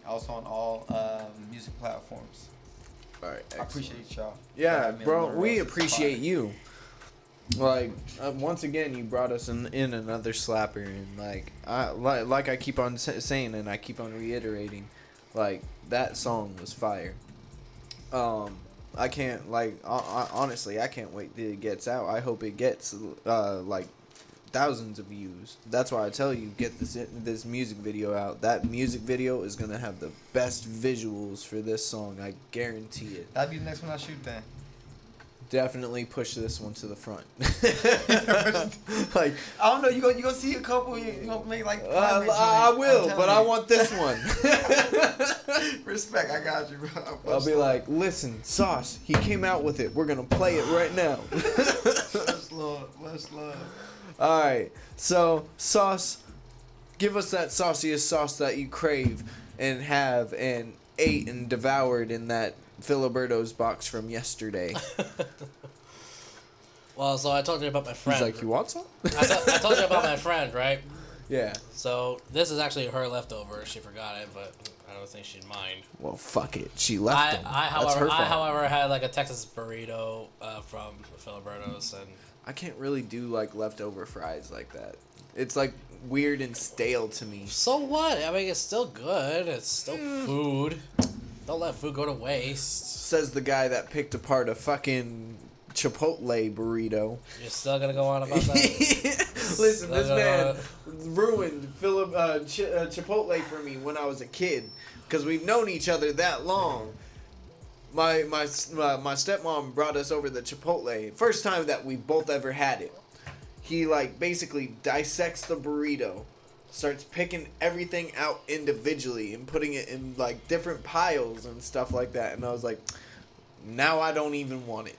Also on all music platforms. All right. I appreciate y'all. Yeah, having me on bro, the we road. appreciate you. Like, once again, you brought us in another slapper, and like I keep on saying, and I keep on reiterating, like, that song was fire. I can't, honestly, I can't wait till it gets out. I hope it gets thousands of views. That's why I tell you, get this music video out. That music video is gonna have the best visuals for this song. I guarantee it. That'd be the next one I shoot then. Definitely push this one to the front. Like, I don't know. You gonna see a couple. You gonna make like. I will, but I want this one. Respect. I got you, bro. I'll be like, listen, Sauce, he came out with it. We're gonna play it right now. Much love. Much love. All right, so Sauce, give us that sauciest sauce that you crave and have and ate and devoured in that Filiberto's box from yesterday. Well, so I told you about my friend. He's like, you want some? I told you about my friend, right? Yeah. So this is actually her leftover. She forgot it, but I don't think she'd mind. Well, fuck it. She left them. That's her fault. I, however, had like a Texas burrito from Filiberto's, and I can't really do like leftover fries like that. It's like weird and stale to me. so what? I mean, it's still good. It's still food. Don't let food go to waste. Says the guy that picked apart a fucking Chipotle burrito. You're still gonna go on about that? Listen, this man ruined Chipotle for me when I was a kid, because we've known each other that long. My stepmom brought us over the Chipotle. First time that we both ever had it. He like basically dissects the burrito, starts picking everything out individually and putting it in like different piles and stuff like that. And I was like, now I don't even want it.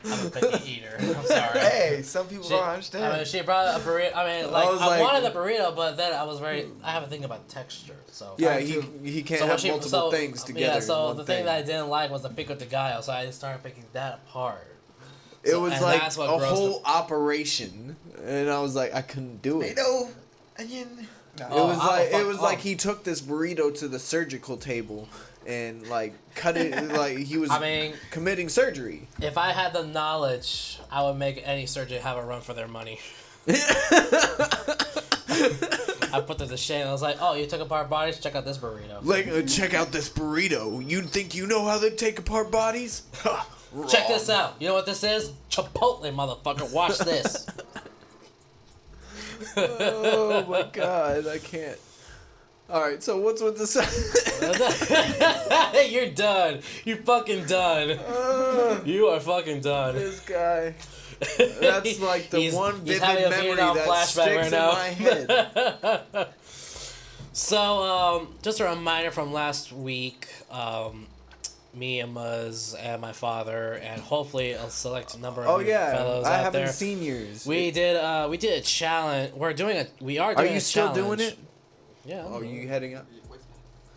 I'm a picky eater. I'm sorry. Hey, some people don't understand. I mean, she brought a burrito. I mean, I wanted the burrito, but then I have a thing about texture. So Yeah, he can't so have multiple things together. Yeah, so in the one thing that I didn't like was the pico de gallo, so I started picking that apart. It was like that's a what grossed whole operation, and I was like, I couldn't do it. Tomato, onion. No. It was like he took this burrito to the surgical table and like cut it like he was committing surgery. If I had the knowledge, I would make any surgeon have a run for their money. I put them to shame. I was like, "Oh, you took apart bodies? Check out this burrito." Like, check out this burrito. You think you know how they take apart bodies? Check this out. You know what this is? Chipotle, motherfucker. Watch this. Oh my god, I can't. Alright, so what's with this? You're done. You're fucking done. You are fucking done. This guy. That's like the one he's vivid memory that sticks in my head. So, just a reminder from last week, me and Muzz and my father and hopefully a select number of fellows I out haven't there. seen yours. We did a challenge. We are doing a challenge. Are you still doing it? Yeah. Oh, are you heading up?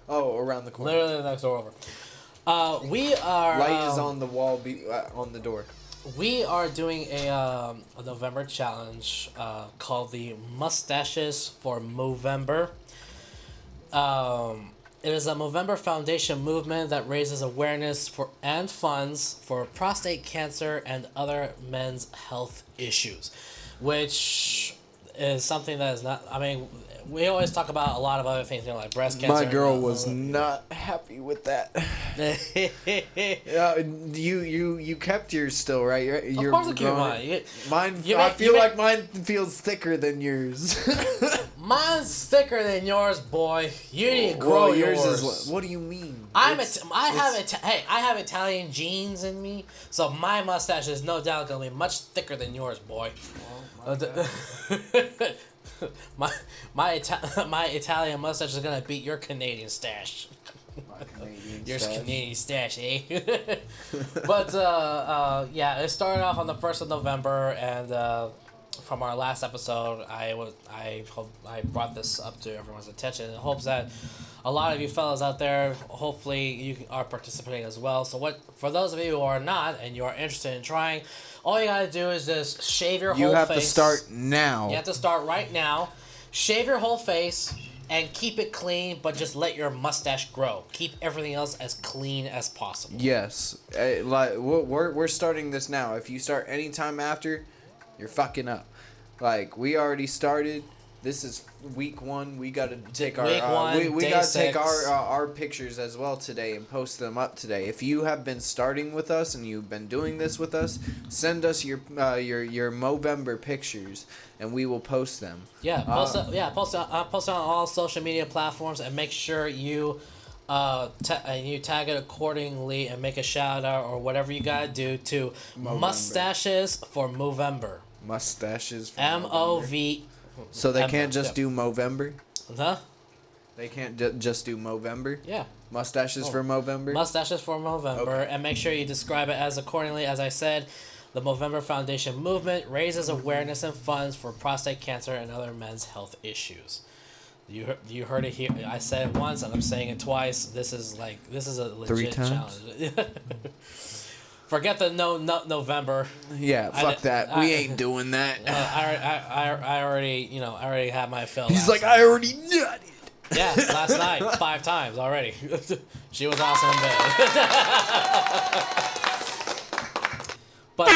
Oh, around the corner. Literally the next door over. We are. Light is on the wall, on the door. We are doing a November challenge called the Mustaches for Movember. It's It is a Movember Foundation movement that raises awareness for and funds for prostate cancer and other men's health issues, which is something that is not. I mean, we always talk about a lot of other things, like breast cancer. My girl was not happy with that. You kept yours still, right? You're of course, I keep mine. Mine. I feel like mine feels thicker than yours. Mine's thicker than yours, boy. You need to grow yours. Is. What do you mean? I have Italian genes in me, so my mustache is no doubt gonna be much thicker than yours, boy. My Italian mustache is gonna beat your Canadian stash. Your Canadian stash, eh? But yeah, it started off on the 1st of November, and from our last episode, I brought this up to everyone's attention in hopes that a lot of you fellas out there, hopefully you are participating as well. So for those of you who are not and you are interested in trying, all you gotta do is just shave your whole face. You have to start now. You have to start right now. Shave your whole face and keep it clean, but just let your mustache grow. Keep everything else as clean as possible. Yes, like we're starting this now. If you start anytime after, you're fucking up. Like, we already started. This is week 1. We gotta take our pictures as well today and post them up today. If you have been starting with us and you've been doing this with us, send us your Movember pictures and we will post them. Yeah, post on all social media platforms and make sure you you tag it accordingly and make a shout out or whatever you gotta do to Movember. Mustaches for Movember. Mustaches for MOV. So they can't just do Movember? Huh? They can't just do Movember? Yeah. Mustaches for Movember? Mustaches for Movember. Okay. And make sure you describe it as accordingly. As I said, the Movember Foundation movement raises awareness and funds for prostate cancer and other men's health issues. You heard it here. I said it once and I'm saying it twice. This is a legit challenge. Forget the November. Yeah, fuck that. We ain't doing that. I already had my fill. He's like, I already nutted. Yeah, last night 5 times already. She was awesome in bed. But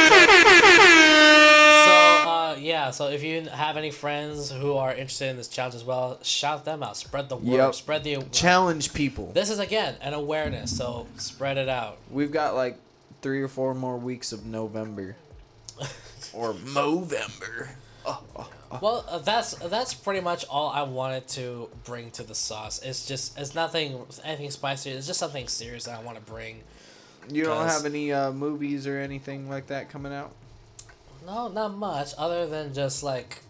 so if you have any friends who are interested in this challenge as well, shout them out. Spread the word. Yep. Spread the challenge people. This is again an awareness, so spread it out. We've got like 3 or 4 more weeks of November. Or Movember. Well, that's pretty much all I wanted to bring to the sauce. It's anything spicy. It's just something serious that I want to bring. You don't have any movies or anything like that coming out? No, not much. Other than just like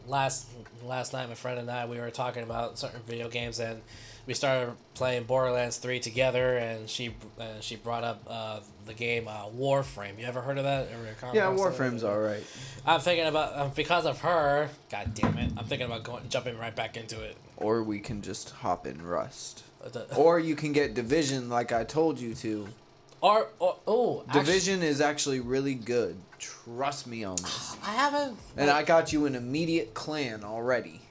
last night, my friend and I, we were talking about certain video games, and we started playing Borderlands 3 together, and she brought up the game Warframe. You ever heard of that? Yeah, Warframe's alright. I'm thinking about because of her. God damn it! I'm thinking about jumping right back into it. Or we can just hop in Rust. Or you can get Division, like I told you to. Division is actually really good. Trust me on this. I haven't. And I got you an immediate clan already.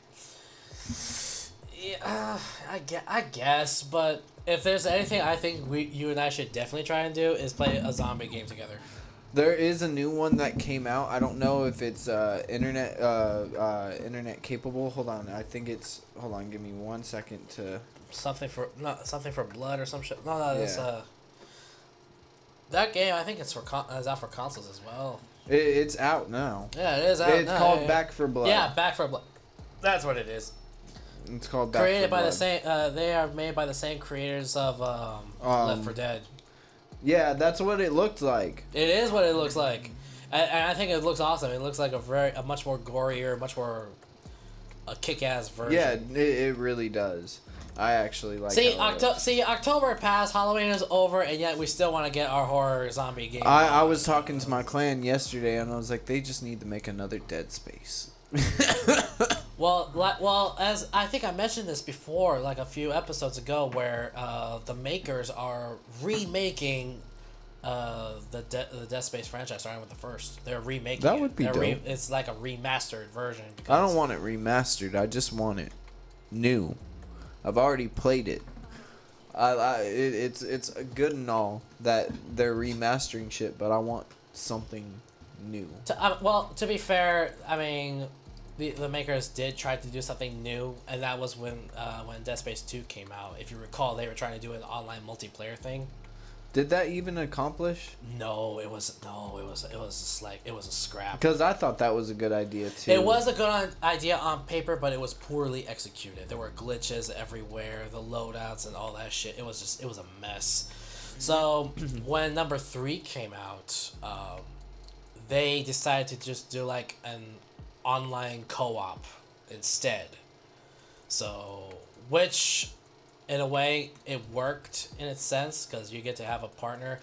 Yeah, I guess, but if there's anything I think you and I should definitely try and do is play a zombie game together. There is a new one that came out. I don't know if it's internet capable. Hold on, I think it's. Hold on, give me 1 second to. Something for blood or some shit. No, it's that game. I think it's out for consoles as well. It's out now. Yeah, it is out. It's called Back 4 Blood. Yeah, Back 4 Blood. That's what it is. It's called Back 4 Blood. Created by the same. They are made by the same creators of Left 4 Dead. Yeah, that's what it looked like. It is what it looks like, and I think it looks awesome. It looks like a much more gorier, much more a kick-ass version. Yeah, it really does. I actually like. October passed, Halloween is over, and yet we still want to get our horror zombie game. I was talking to my clan yesterday, and I was like, they just need to make another Dead Space. Well, as I think I mentioned this before, like a few episodes ago, where the makers are remaking the Dead Space franchise, starting with the first. They're remaking. That would be dope. It's like a remastered version. I don't want it remastered. I just want it new. I've already played it. It's good and all that they're remastering shit, but I want something new. Well, to be fair, I mean, the makers did try to do something new, and that was when Dead Space 2 came out. If you recall, they were trying to do an online multiplayer thing. Did that even accomplish? No, it was just like it was a scrap. Because I thought that was a good idea too. It was a good idea on paper, but it was poorly executed. There were glitches everywhere, the loadouts and all that shit. It was a mess. So when number 3 came out, they decided to just do like an online co-op instead. So, which in a way it worked in its sense because you get to have a partner,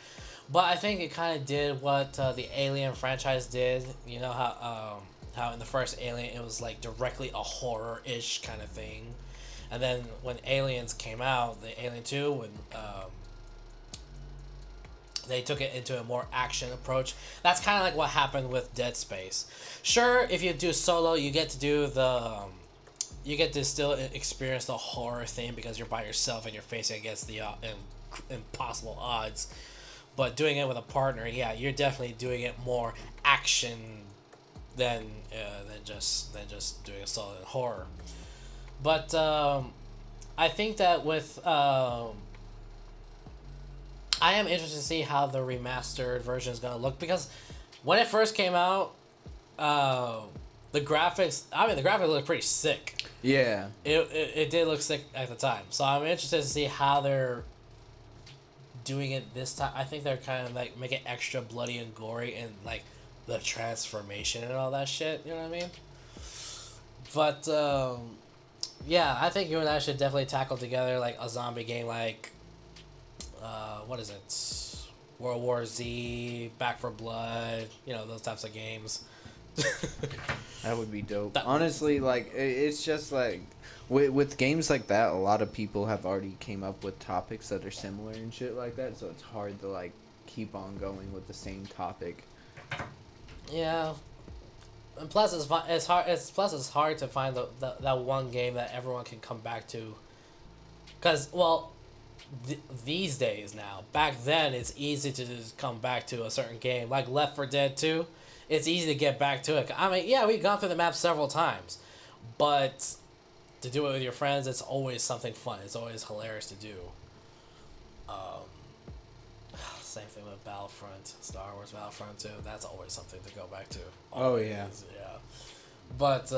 but I think it kind of did what the Alien franchise did. You know how in the first Alien it was like directly a horror-ish kind of thing, and then when Aliens came out, the Alien 2, when they took it into a more action approach. That's kind of like what happened with Dead Space. Sure, if you do solo, you get to do you get to still experience the horror thing because you're by yourself and you're facing against the impossible odds. But doing it with a partner, yeah, you're definitely doing it more action than just doing a solid horror. But I think that with I am interested to see how the remastered version is gonna look because when it first came out, the graphics looked pretty sick. Yeah. It did look sick at the time. So I'm interested to see how they're doing it this time. I think they're kind of like make it extra bloody and gory and like the transformation and all that shit. You know what I mean? But yeah, I think you and I should definitely tackle together like a zombie game like what is it? World War Z, Back for Blood, you know, those types of games. That would be dope. Honestly, like it's just like with games like that, a lot of people have already came up with topics that are similar and shit like that, so it's hard to like keep on going with the same topic. Yeah. And plus it's fun, it's hard to find that one game that everyone can come back to. Cuz well, these days now, back then it's easy to just come back to a certain game like Left 4 Dead 2. It's easy to get back to it. I mean, yeah, we've gone through the map several times, but to do it with your friends, it's always something fun. It's always hilarious to do. Same thing with Battlefront, Star Wars Battlefront 2. That's always something to go back to. Always, yeah. But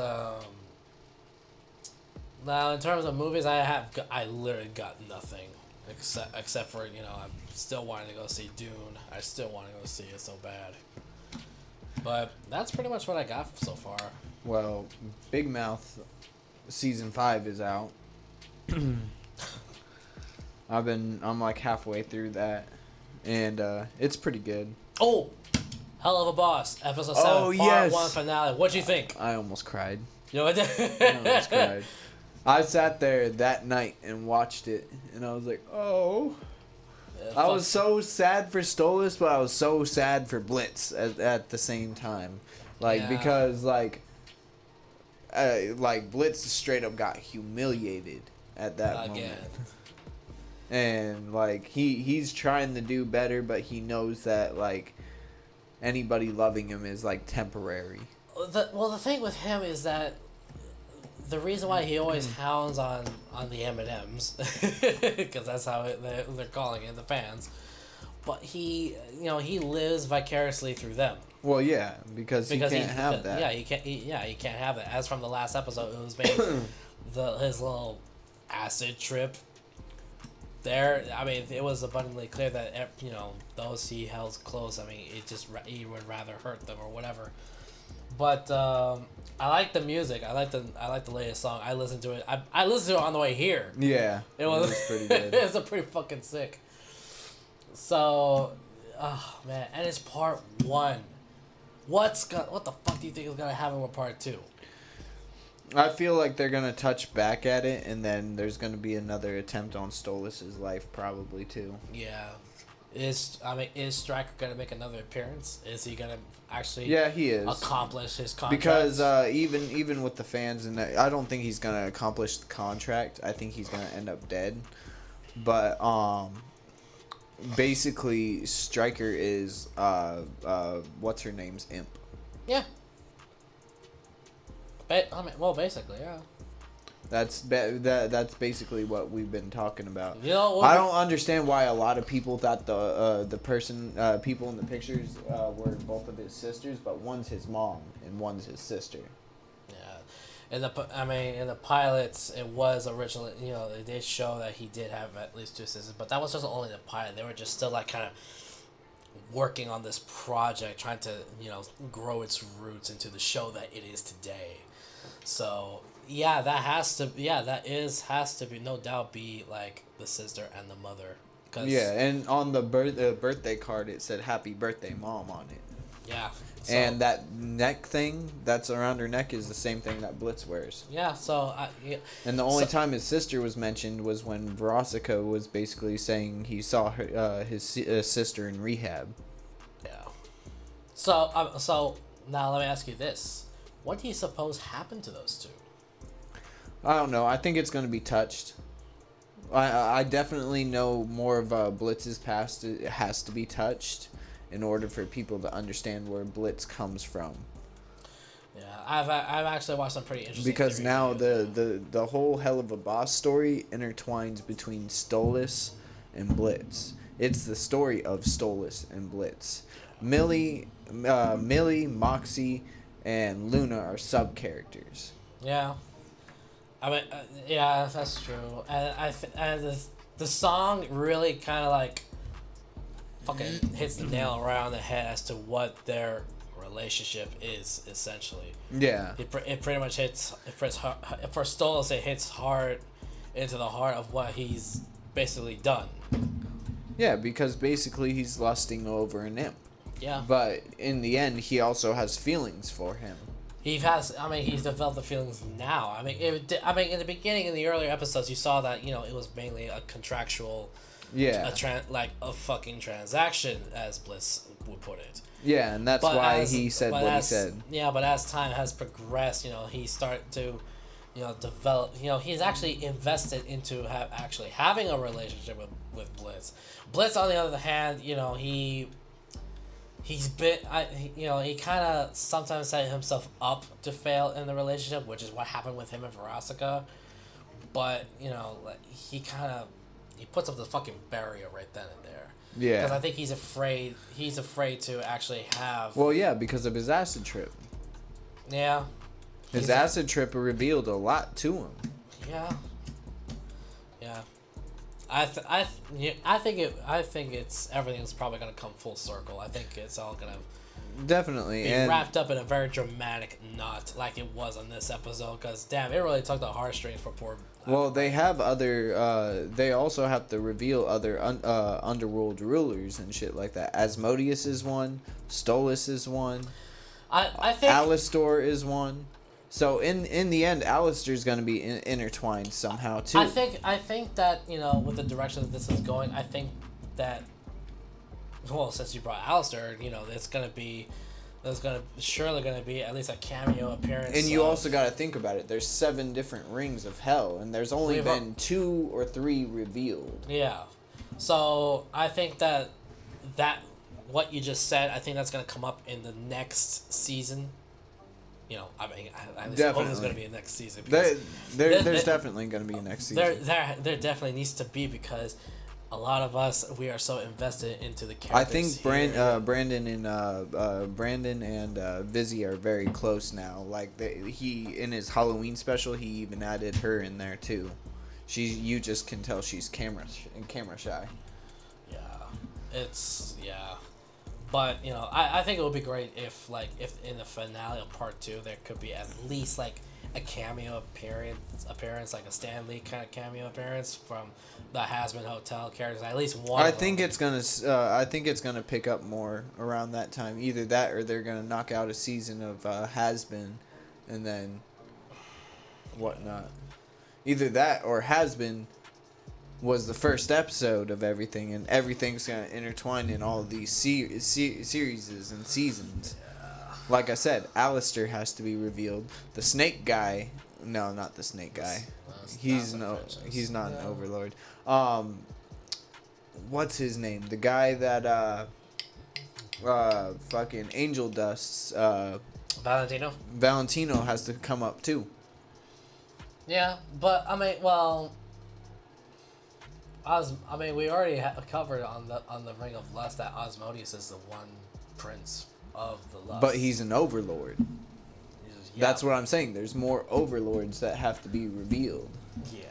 now in terms of movies, I literally got nothing except for, you know, I'm still wanting to go see Dune. I still want to go see it so bad. But that's pretty much what I got so far. Well, Big Mouth season 5 is out. I'm like halfway through that, and it's pretty good. Oh, Hell of a Boss, episode 7, part 1 finale. What'd you think? I almost cried. You know what? I almost cried. I sat there that night and watched it, and I was like, oh. I was so sad for Stolas, but I was so sad for Blitz at the same time. Like, yeah. Because, like Blitz straight up got humiliated at that moment. And, like, he's trying to do better, but he knows that, like, anybody loving him is, like, temporary. The thing with him is that the reason why he always hounds on the M&Ms, because that's how they're calling it, the fans. But he lives vicariously through them. Well, yeah, because he can't have that. Yeah, he can't have that. As from the last episode, it was made his little acid trip. There, I mean, it was abundantly clear that, you know, those he held close. I mean, he would rather hurt them or whatever. But I like the music. I like the latest song. I listened to it. I listened to it on the way here. Yeah, it was pretty good. It's a pretty fucking sick. So, oh man, and it's part 1. What the fuck do you think is gonna happen with part 2? I feel like they're gonna touch back at it, and then there's gonna be another attempt on Stolas' life, probably too. Yeah. Is Stryker gonna make another appearance? Is he gonna actually? Yeah, he is. Accomplish his contract. Because even with the fans, and I don't think he's gonna accomplish the contract. I think he's gonna end up dead. but basically Stryker is what's her name's imp. Yeah. Well, basically, yeah. That's basically what we've been talking about. You know, I don't understand why a lot of people thought the people in the pictures were both of his sisters, but one's his mom and one's his sister. Yeah, in the pilots, it was originally, they did show that he did have at least two sisters, but that was just only the pilot. They were just still like kind of working on this project, trying to grow its roots into the show that it is today. So yeah, has to be no doubt be like the sister and the mother. Yeah, and on the birthday card it said "Happy Birthday, Mom" on it. Yeah. So, And that neck thing that's around her neck is the same thing that Blitz wears. Yeah, so And the only time his sister was mentioned was when Veronica was basically saying he saw her his sister in rehab. Yeah. So now let me ask you this: what do you suppose happened to those two? I don't know. I think it's going to be touched. I definitely know more of Blitz's past. It has to be touched in order for people to understand where Blitz comes from. Yeah, I've actually watched some pretty interesting. Because now videos. the whole Hell of a Boss story intertwines between Stolas and Blitz. It's the story of Stolas and Blitz. Millie, Moxie, and Luna are sub characters. Yeah. I mean, yeah, that's true. And the song really kind of like fucking hits the nail around the head as to what their relationship is essentially. Yeah. It pretty much hits for Stolas. It hits hard into the heart of what he's basically done. Yeah, because basically he's lusting over an imp. Yeah. But in the end, he also has feelings for him. He's developed the feelings now. In the beginning, in the earlier episodes, you saw that, it was mainly a contractual, Yeah. a fucking transaction, as Bliss would put it. Yeah, and that's why he said what he said. Yeah, but as time has progressed, he started to, develop. He's actually invested into actually having a relationship with Blitz. Blitz, on the other hand, he's been, he kind of sometimes set himself up to fail in the relationship, which is what happened with him and Veronica. But, he puts up the fucking barrier right then and there. Yeah. Because I think he's afraid to actually have... Well, yeah, because of his acid trip. Yeah. His acid trip revealed a lot to him. Yeah. Yeah. I think it's everything's probably gonna come full circle. I think it's all gonna definitely be wrapped up in a very dramatic knot, like it was on this episode. Because damn, it really took the heartstrings for poor. Well, they have other. They also have to reveal other underworld rulers and shit like that. Asmodeus is one. Stolas is one. I think Alistor is one. So in the end, Alistair's gonna be intertwined somehow too. I think that with the direction that this is going, I think that since you brought Alistair, there's surely gonna be at least a cameo appearance. And you also gotta think about it. There's 7 different rings of hell, and there's only been 2 or 3 revealed. Yeah, so I think that what you just said, I think that's gonna come up in the next season. I suppose there's going to be a next season. There's definitely going to be a next season. There definitely needs to be, because a lot of us, we are so invested into the characters. I think Brandon and Vizzy are very close now. Like he in his Halloween special, he even added her in there too. You just can tell she's camera shy. Yeah. But I think it would be great if in the finale of part 2 there could be at least like a cameo appearance, like a Stan Lee kind of cameo appearance from the Hasbin Hotel characters. At least one. I think it's gonna pick up more around that time. Either that, or they're gonna knock out a season of Hasbin, and then whatnot. Either that or Hasbin was the first episode of everything, and everything's gonna intertwine in all of these series and seasons. Like I said, Alistair has to be revealed. The snake guy No, not the snake guy. That's He's not no. what French is. He's not an No. overlord. What's his name? The guy that fucking angel dusts. Valentino. Valentino has to come up too. Yeah, but I mean, well, we already covered on the Ring of Lust that Osmodeus is the one prince of the lust. But he's an overlord. Yeah. That's what I'm saying. There's more overlords that have to be revealed. Yeah.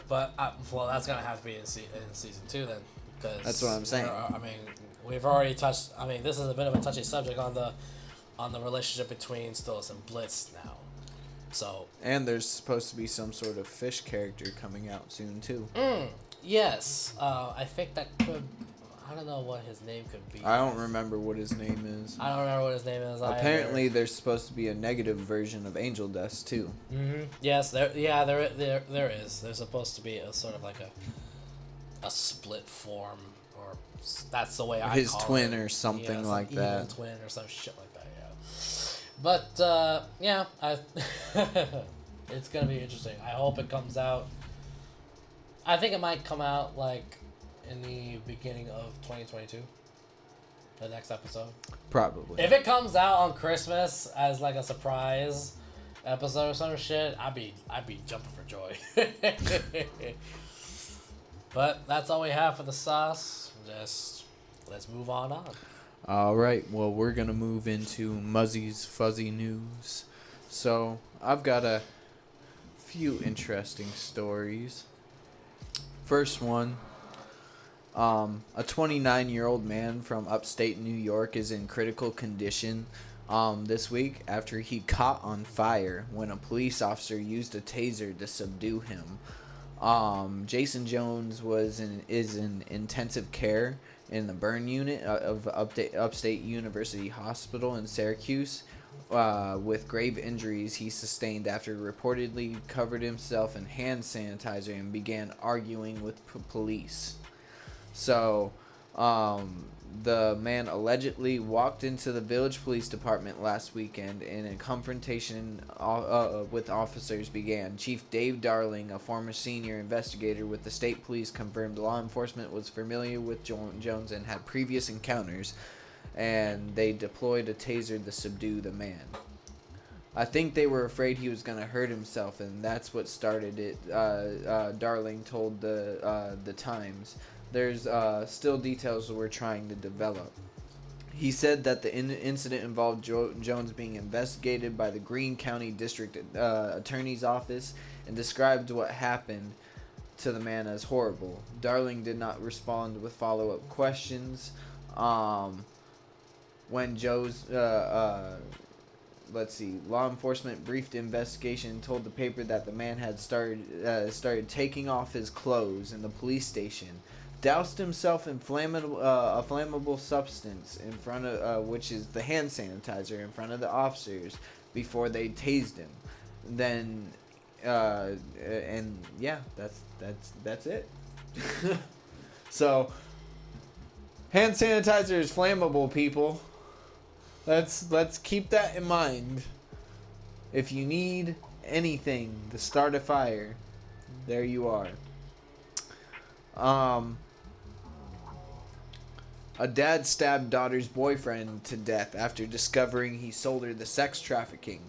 But well, that's gonna have to be in season 2 then, because That's what I'm saying. I mean, we've already touched. I mean, this is a bit of a touchy subject on the relationship between Stillis and Blitz now. So. And there's supposed to be some sort of fish character coming out soon too. Yes. I think that could. I don't know what his name could be. I don't remember what his name is. I don't remember what his name is. Apparently, there's supposed to be a negative version of Angel Dust too. Yes, there is. There's supposed to be a sort of like a split form, or that's the way I His call twin it. or something some like evil that. twin or some shit like that. Yeah. But yeah, it's gonna be interesting. I hope it comes out. I think it might come out like in the beginning of 2022. The next episode. Probably. If it comes out on Christmas as like a surprise episode or some shit, I'd be jumping for joy. But that's all we have for the sauce. Just let's move on. All right. Well, we're gonna move into Muzzy's fuzzy news. So I've got a few interesting stories. First one. A 29-year-old man from upstate New York is in critical condition this week after he caught on fire when a police officer used a taser to subdue him. Jason Jones is in intensive care in the burn unit of Upstate University Hospital in Syracuse with grave injuries he sustained after reportedly covered himself in hand sanitizer and began arguing with police. So, the man allegedly walked into the village police department last weekend and a confrontation with officers began. Chief Dave Darling, a former senior investigator with the state police, confirmed law enforcement was familiar with Jones and had previous encounters, and they deployed a taser to subdue the man. I think they were afraid he was going to hurt himself, and that's what started it, Darling told the Times. There's still details that we're trying to develop. He said that the incident involved Jones being investigated by the Greene County District Attorney's Office and described what happened to the man as horrible. Darling did not respond with follow-up questions. When Joe's... let's see. Law enforcement briefed the investigation and told the paper that the man had started taking off his clothes in the police station, doused himself in a flammable substance in front of which is the hand sanitizer in front of the officers before they tased him. Then and yeah, that's it. So hand sanitizer is flammable, people. Let's keep that in mind. If you need anything to start a fire, there you are. A dad stabbed daughter's boyfriend to death after discovering he sold her the sex trafficking.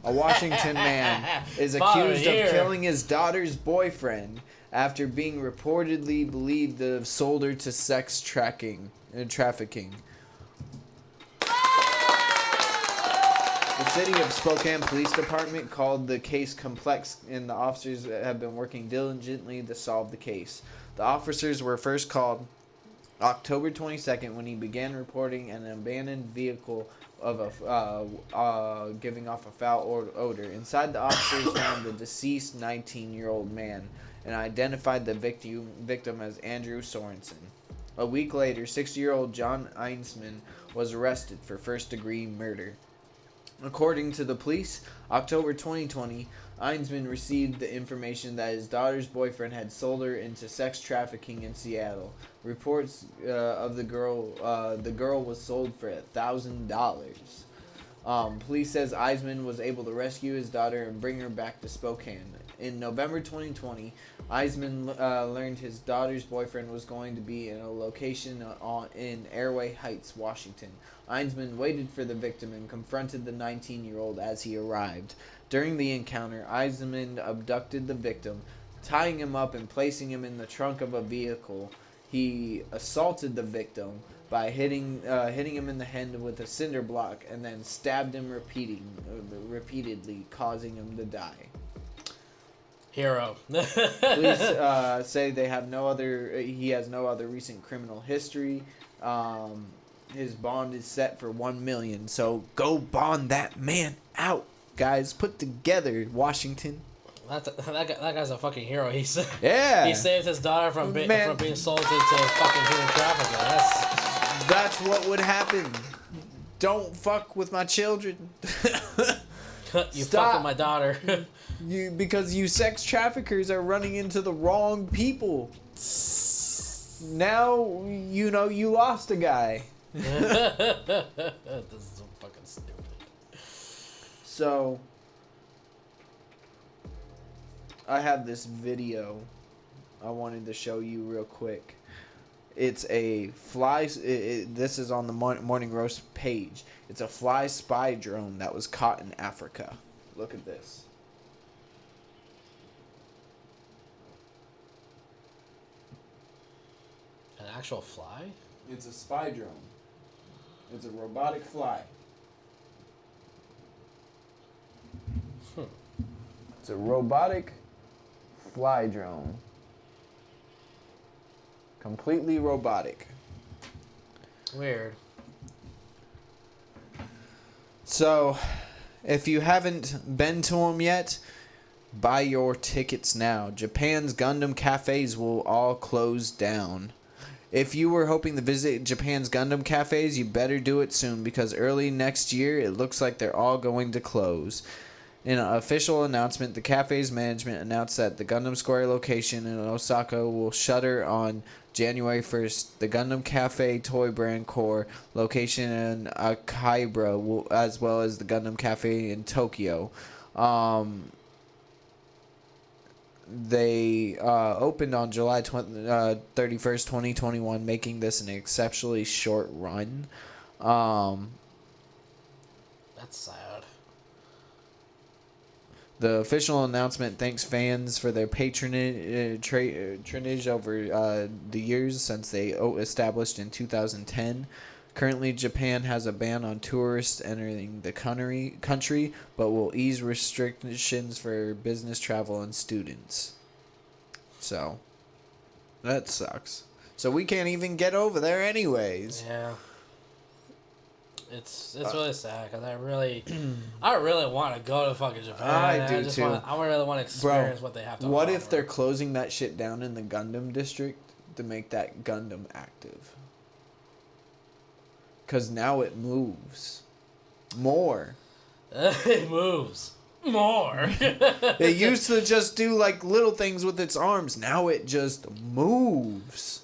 A Washington man is accused of killing his daughter's boyfriend after being reportedly believed to have sold her to sex trafficking. The City of Spokane Police Department called the case complex, and the officers have been working diligently to solve the case. The officers were first called October 22nd when he began reporting an abandoned vehicle of giving off a foul odor. Inside, the officers found the deceased 19-year-old man and identified the victim as Andrew Sorensen. A week later, 60-year-old John Einsman was arrested for first-degree murder. According to the police, October 2020, Einsman received the information that his daughter's boyfriend had sold her into sex trafficking in Seattle. Reports of the girl was sold for $1,000. Police says Eisman was able to rescue his daughter and bring her back to Spokane. In November 2020, Eisman learned his daughter's boyfriend was going to be in a location in Airway Heights, Washington. Eisman waited for the victim and confronted the 19-year-old as he arrived. During the encounter, Eisman abducted the victim, tying him up and placing him in the trunk of a vehicle. He assaulted the victim by hitting him in the head with a cinder block and then stabbed him repeatedly, causing him to die. Hero. Police say they have he has no other recent criminal history. His bond is set for $1 million, so go bond that man out, guys. Put together, Washington. That guy's a fucking hero. He saved his daughter from being sold into fucking human trafficking. That's what would happen. Don't fuck with my children. You fuck with my daughter. Because you sex traffickers are running into the wrong people. Now you lost a guy. This is so fucking stupid. So I have this video I wanted to show you real quick. It's a fly. This is on the Morning Roast page. It's a fly spy drone that was caught in Africa. Look at this. An actual fly? It's a spy drone. It's a robotic fly. It's a robotic fly drone. Completely robotic. Weird. So, if you haven't been to them yet, buy your tickets now. Japan's Gundam cafes will all close down. If you were hoping to visit Japan's Gundam cafes, you better do it soon because early next year it looks like they're all going to close. In an official announcement, the cafe's management announced that the Gundam Square location in Osaka will shutter on January 1st. The Gundam Cafe Toy Brand Core location in Akihabara, as well as the Gundam Cafe in Tokyo. They opened on July 31st, 2021, making this an exceptionally short run. That's sad. The official announcement thanks fans for their patronage over the years since they established in 2010. Currently, Japan has a ban on tourists entering the country, but will ease restrictions for business travel and students. So, that sucks. So we can't even get over there anyways. Yeah. It's really sad because I really want to go to fucking Japan. I do too. I really want to experience what they have to offer. What if they're closing that shit down in the Gundam district to make that Gundam active? Because now it moves more. It moves more. It used to just do like little things with its arms. Now it just moves.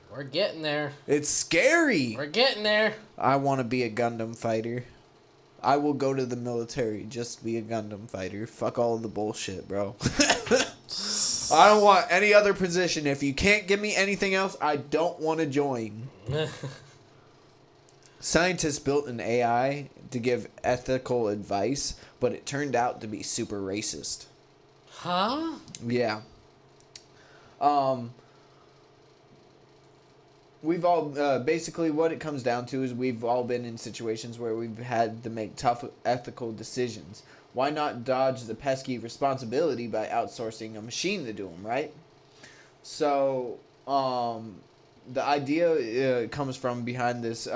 We're getting there. It's scary. We're getting there. I want to be a Gundam fighter. I will go to the military just to be a Gundam fighter. Fuck all the bullshit, bro. I don't want any other position. If you can't give me anything else, I don't want to join. Scientists built an AI to give ethical advice, but it turned out to be super racist. Huh? Yeah. We've all, basically what it comes down to is we've all been in situations where we've had to make tough ethical decisions. Why not dodge the pesky responsibility by outsourcing a machine to do them, right? So, the idea comes from behind this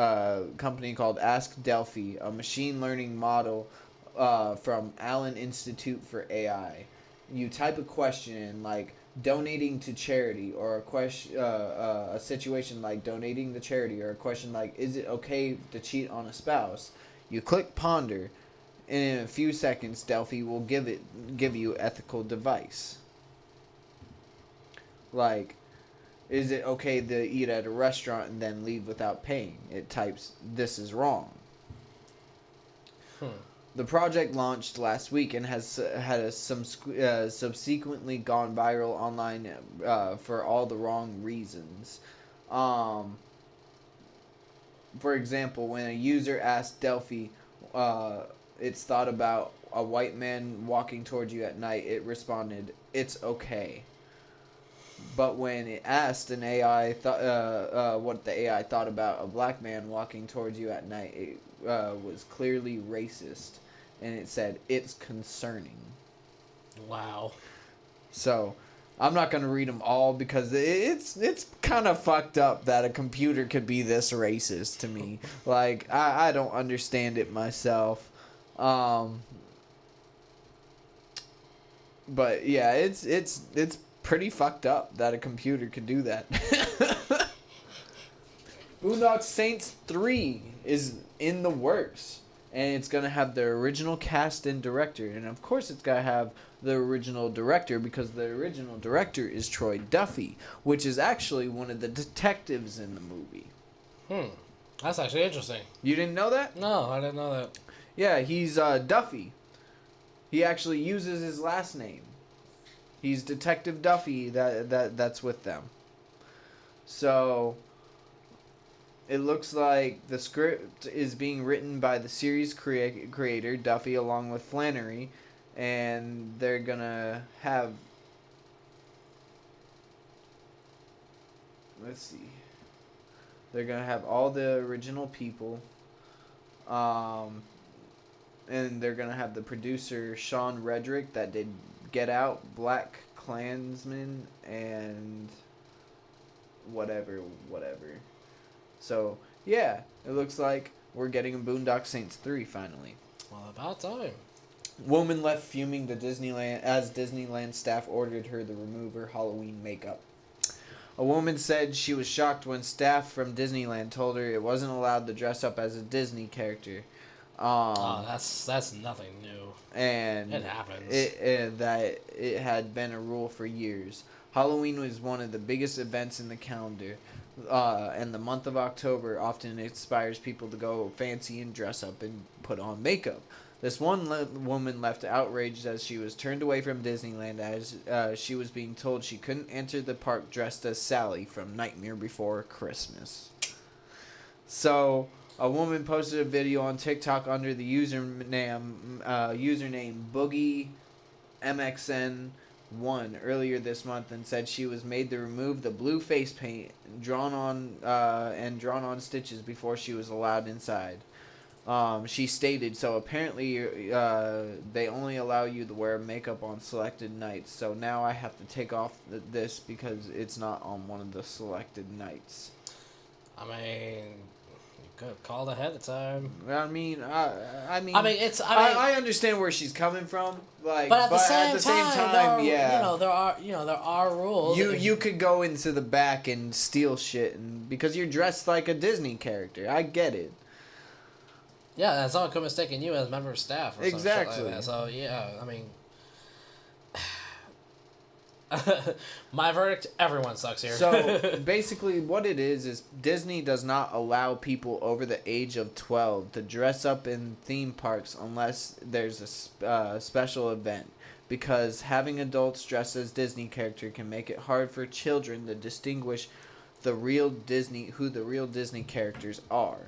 company called Ask Delphi, a machine learning model from Allen Institute for AI. You type a question in, like donating to charity, or a question, a situation like donating to charity, or a question like, is it okay to cheat on a spouse? You click ponder, and in a few seconds, Delphi will give you ethical advice. Like, is it okay to eat at a restaurant and then leave without paying? It types, this is wrong. The project launched last week and has subsequently gone viral online for all the wrong reasons. For example, when a user asked Delphi its thought about a white man walking towards you at night, it responded, "It's okay." But when it asked an AI what the AI thought about a black man walking towards you at night, it was clearly racist, and it said, "It's concerning." Wow. So, I'm not gonna read them all because it's kind of fucked up that a computer could be this racist to me. Like, I don't understand it myself. But yeah, it's pretty fucked up that a computer could do that. Boondock Saints 3 is in the works, and it's gonna have the original cast and director, and of course it's gotta have the original director because the original director is Troy Duffy, which is actually one of the detectives in the movie. That's actually interesting. You didn't know that? No, I didn't know that. Yeah, he's Duffy. He actually uses his last name. He's Detective Duffy. That's with them. So it looks like the script is being written by the series creator Duffy along with Flannery, and they're gonna have. Let's see. They're gonna have all the original people. And they're gonna have the producer Sean Redrick that did Get Out, Black Klansman, and whatever. So yeah, it looks like we're getting a Boondock Saints 3 finally. Well, about time. Woman left fuming to Disneyland as Disneyland staff ordered her to remove her Halloween makeup. A woman said she was shocked when staff from Disneyland told her it wasn't allowed to dress up as a Disney character. That's nothing new. And it happens. That it had been a rule for years. Halloween was one of the biggest events in the calendar, and the month of October often inspires people to go fancy and dress up and put on makeup. This one woman left outraged as she was turned away from Disneyland as she was being told she couldn't enter the park dressed as Sally from Nightmare Before Christmas. So, a woman posted a video on TikTok under the username Boogie MXN1 earlier this month and said she was made to remove the blue face paint drawn on stitches before she was allowed inside. She stated, "So apparently they only allow you to wear makeup on selected nights. So now I have to take off this because it's not on one of the selected nights." I mean, you could have called ahead of time. I mean, I understand where she's coming from, like, but at the same time, yeah, there are rules. You could go into the back and steal shit, and because you're dressed like a Disney character, I get it. Yeah, someone could mistake you as a member of staff or Exactly. something like that. So, yeah, I mean... my verdict, everyone sucks here. So, basically, what it is Disney does not allow people over the age of 12 to dress up in theme parks unless there's a special event. Because having adults dressed as Disney character can make it hard for children to distinguish who the real Disney characters are.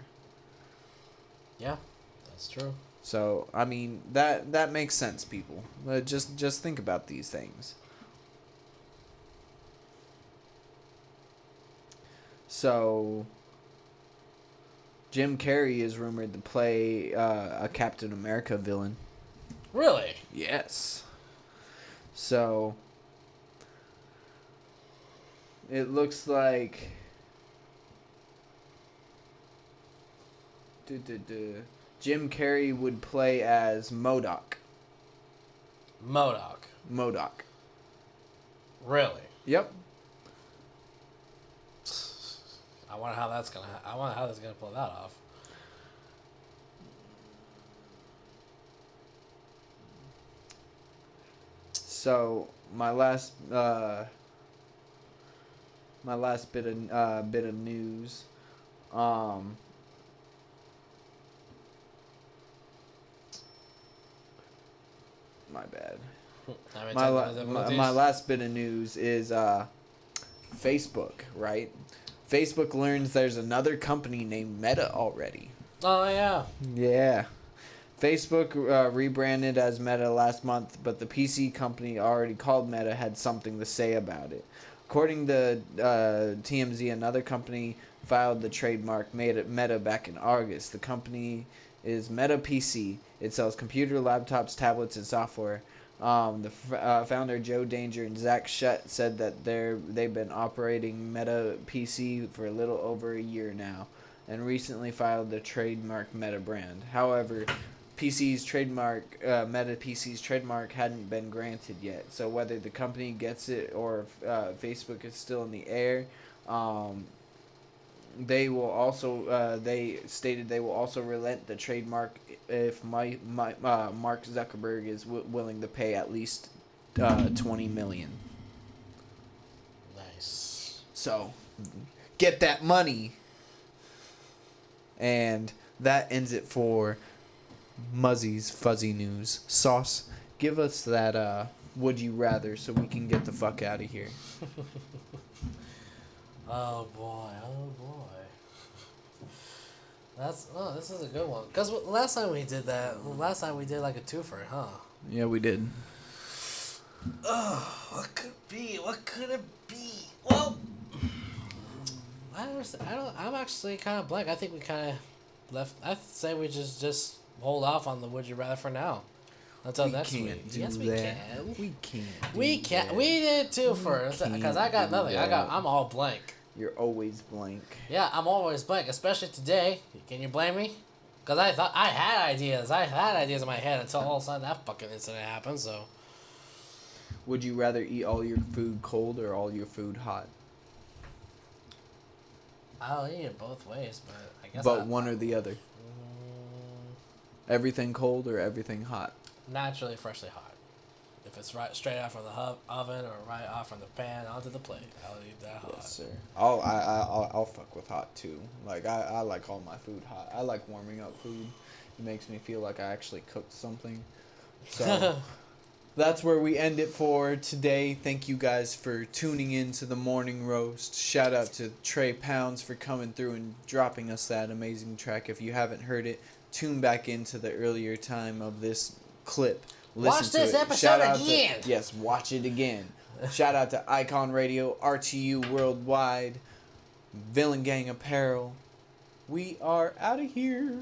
Yeah, that's true. So, I mean, that makes sense, people. Just think about these things. So, Jim Carrey is rumored to play a Captain America villain. Really? Yes. So, it looks like... Jim Carrey would play as MODOK. MODOK. Really? Yep. I wonder how that's gonna pull that off. So my last bit of news. my bad. Have we My, talked la- about the my, movies? my last bit of news is Facebook, right? Facebook learns there's another company named Meta already. Oh yeah. Yeah. Facebook rebranded as Meta last month, but the PC company already called Meta had something to say about it. According to TMZ, another company filed the trademark Meta back in August. The company is Meta PC. It sells computer, laptops, tablets, and software. Founder Joe Danger and Zach Shutt said that they've been operating Meta PC for a little over a year now, and recently filed the trademark Meta brand. However, Meta PC's trademark hadn't been granted yet. So whether the company gets it or Facebook is still in the air, they will also they stated they will also relent the trademark if Mark Zuckerberg is willing to pay at least $20 million. Nice. So get that money. And that ends it for Muzzy's Fuzzy News. Sauce, give us that would you rather so we can get the fuck out of here. Oh boy. This is a good one. Cause last time we did like a twofer, huh? Yeah, we did. What could it be? Well, I'm actually kind of blank. I think we kind of left. I'd say we just hold off on the would you rather for now until We next can't week. do Yes, we that. can. We can't. We can. We did two first because I got can't do nothing. that. I'm all blank. You're always blank. Yeah, I'm always blank, especially today. Can you blame me? Because I thought I had ideas. I had ideas in my head until all of a sudden that fucking incident happened. So Would you rather eat all your food cold or all your food hot? I'll eat it both ways, but I guess. But one or the other. Mm, Everything cold or everything hot? naturally, freshly hot. If it's right straight out from the oven or right out from the pan onto the plate, I'll eat that hot. Yes, sir. I'll fuck with hot too. Like I like all my food hot. I like warming up food. It makes me feel like I actually cooked something. So that's where we end it for today. Thank you guys for tuning in to the morning roast. Shout out to Trey Pounds for coming through and dropping us that amazing track. If you haven't heard it, tune back into the earlier time of this clip. Watch to this it. episode Shout out again. Yes, watch it again. Shout out to Icon Radio, RTU Worldwide, Villain Gang Apparel. We are out of here.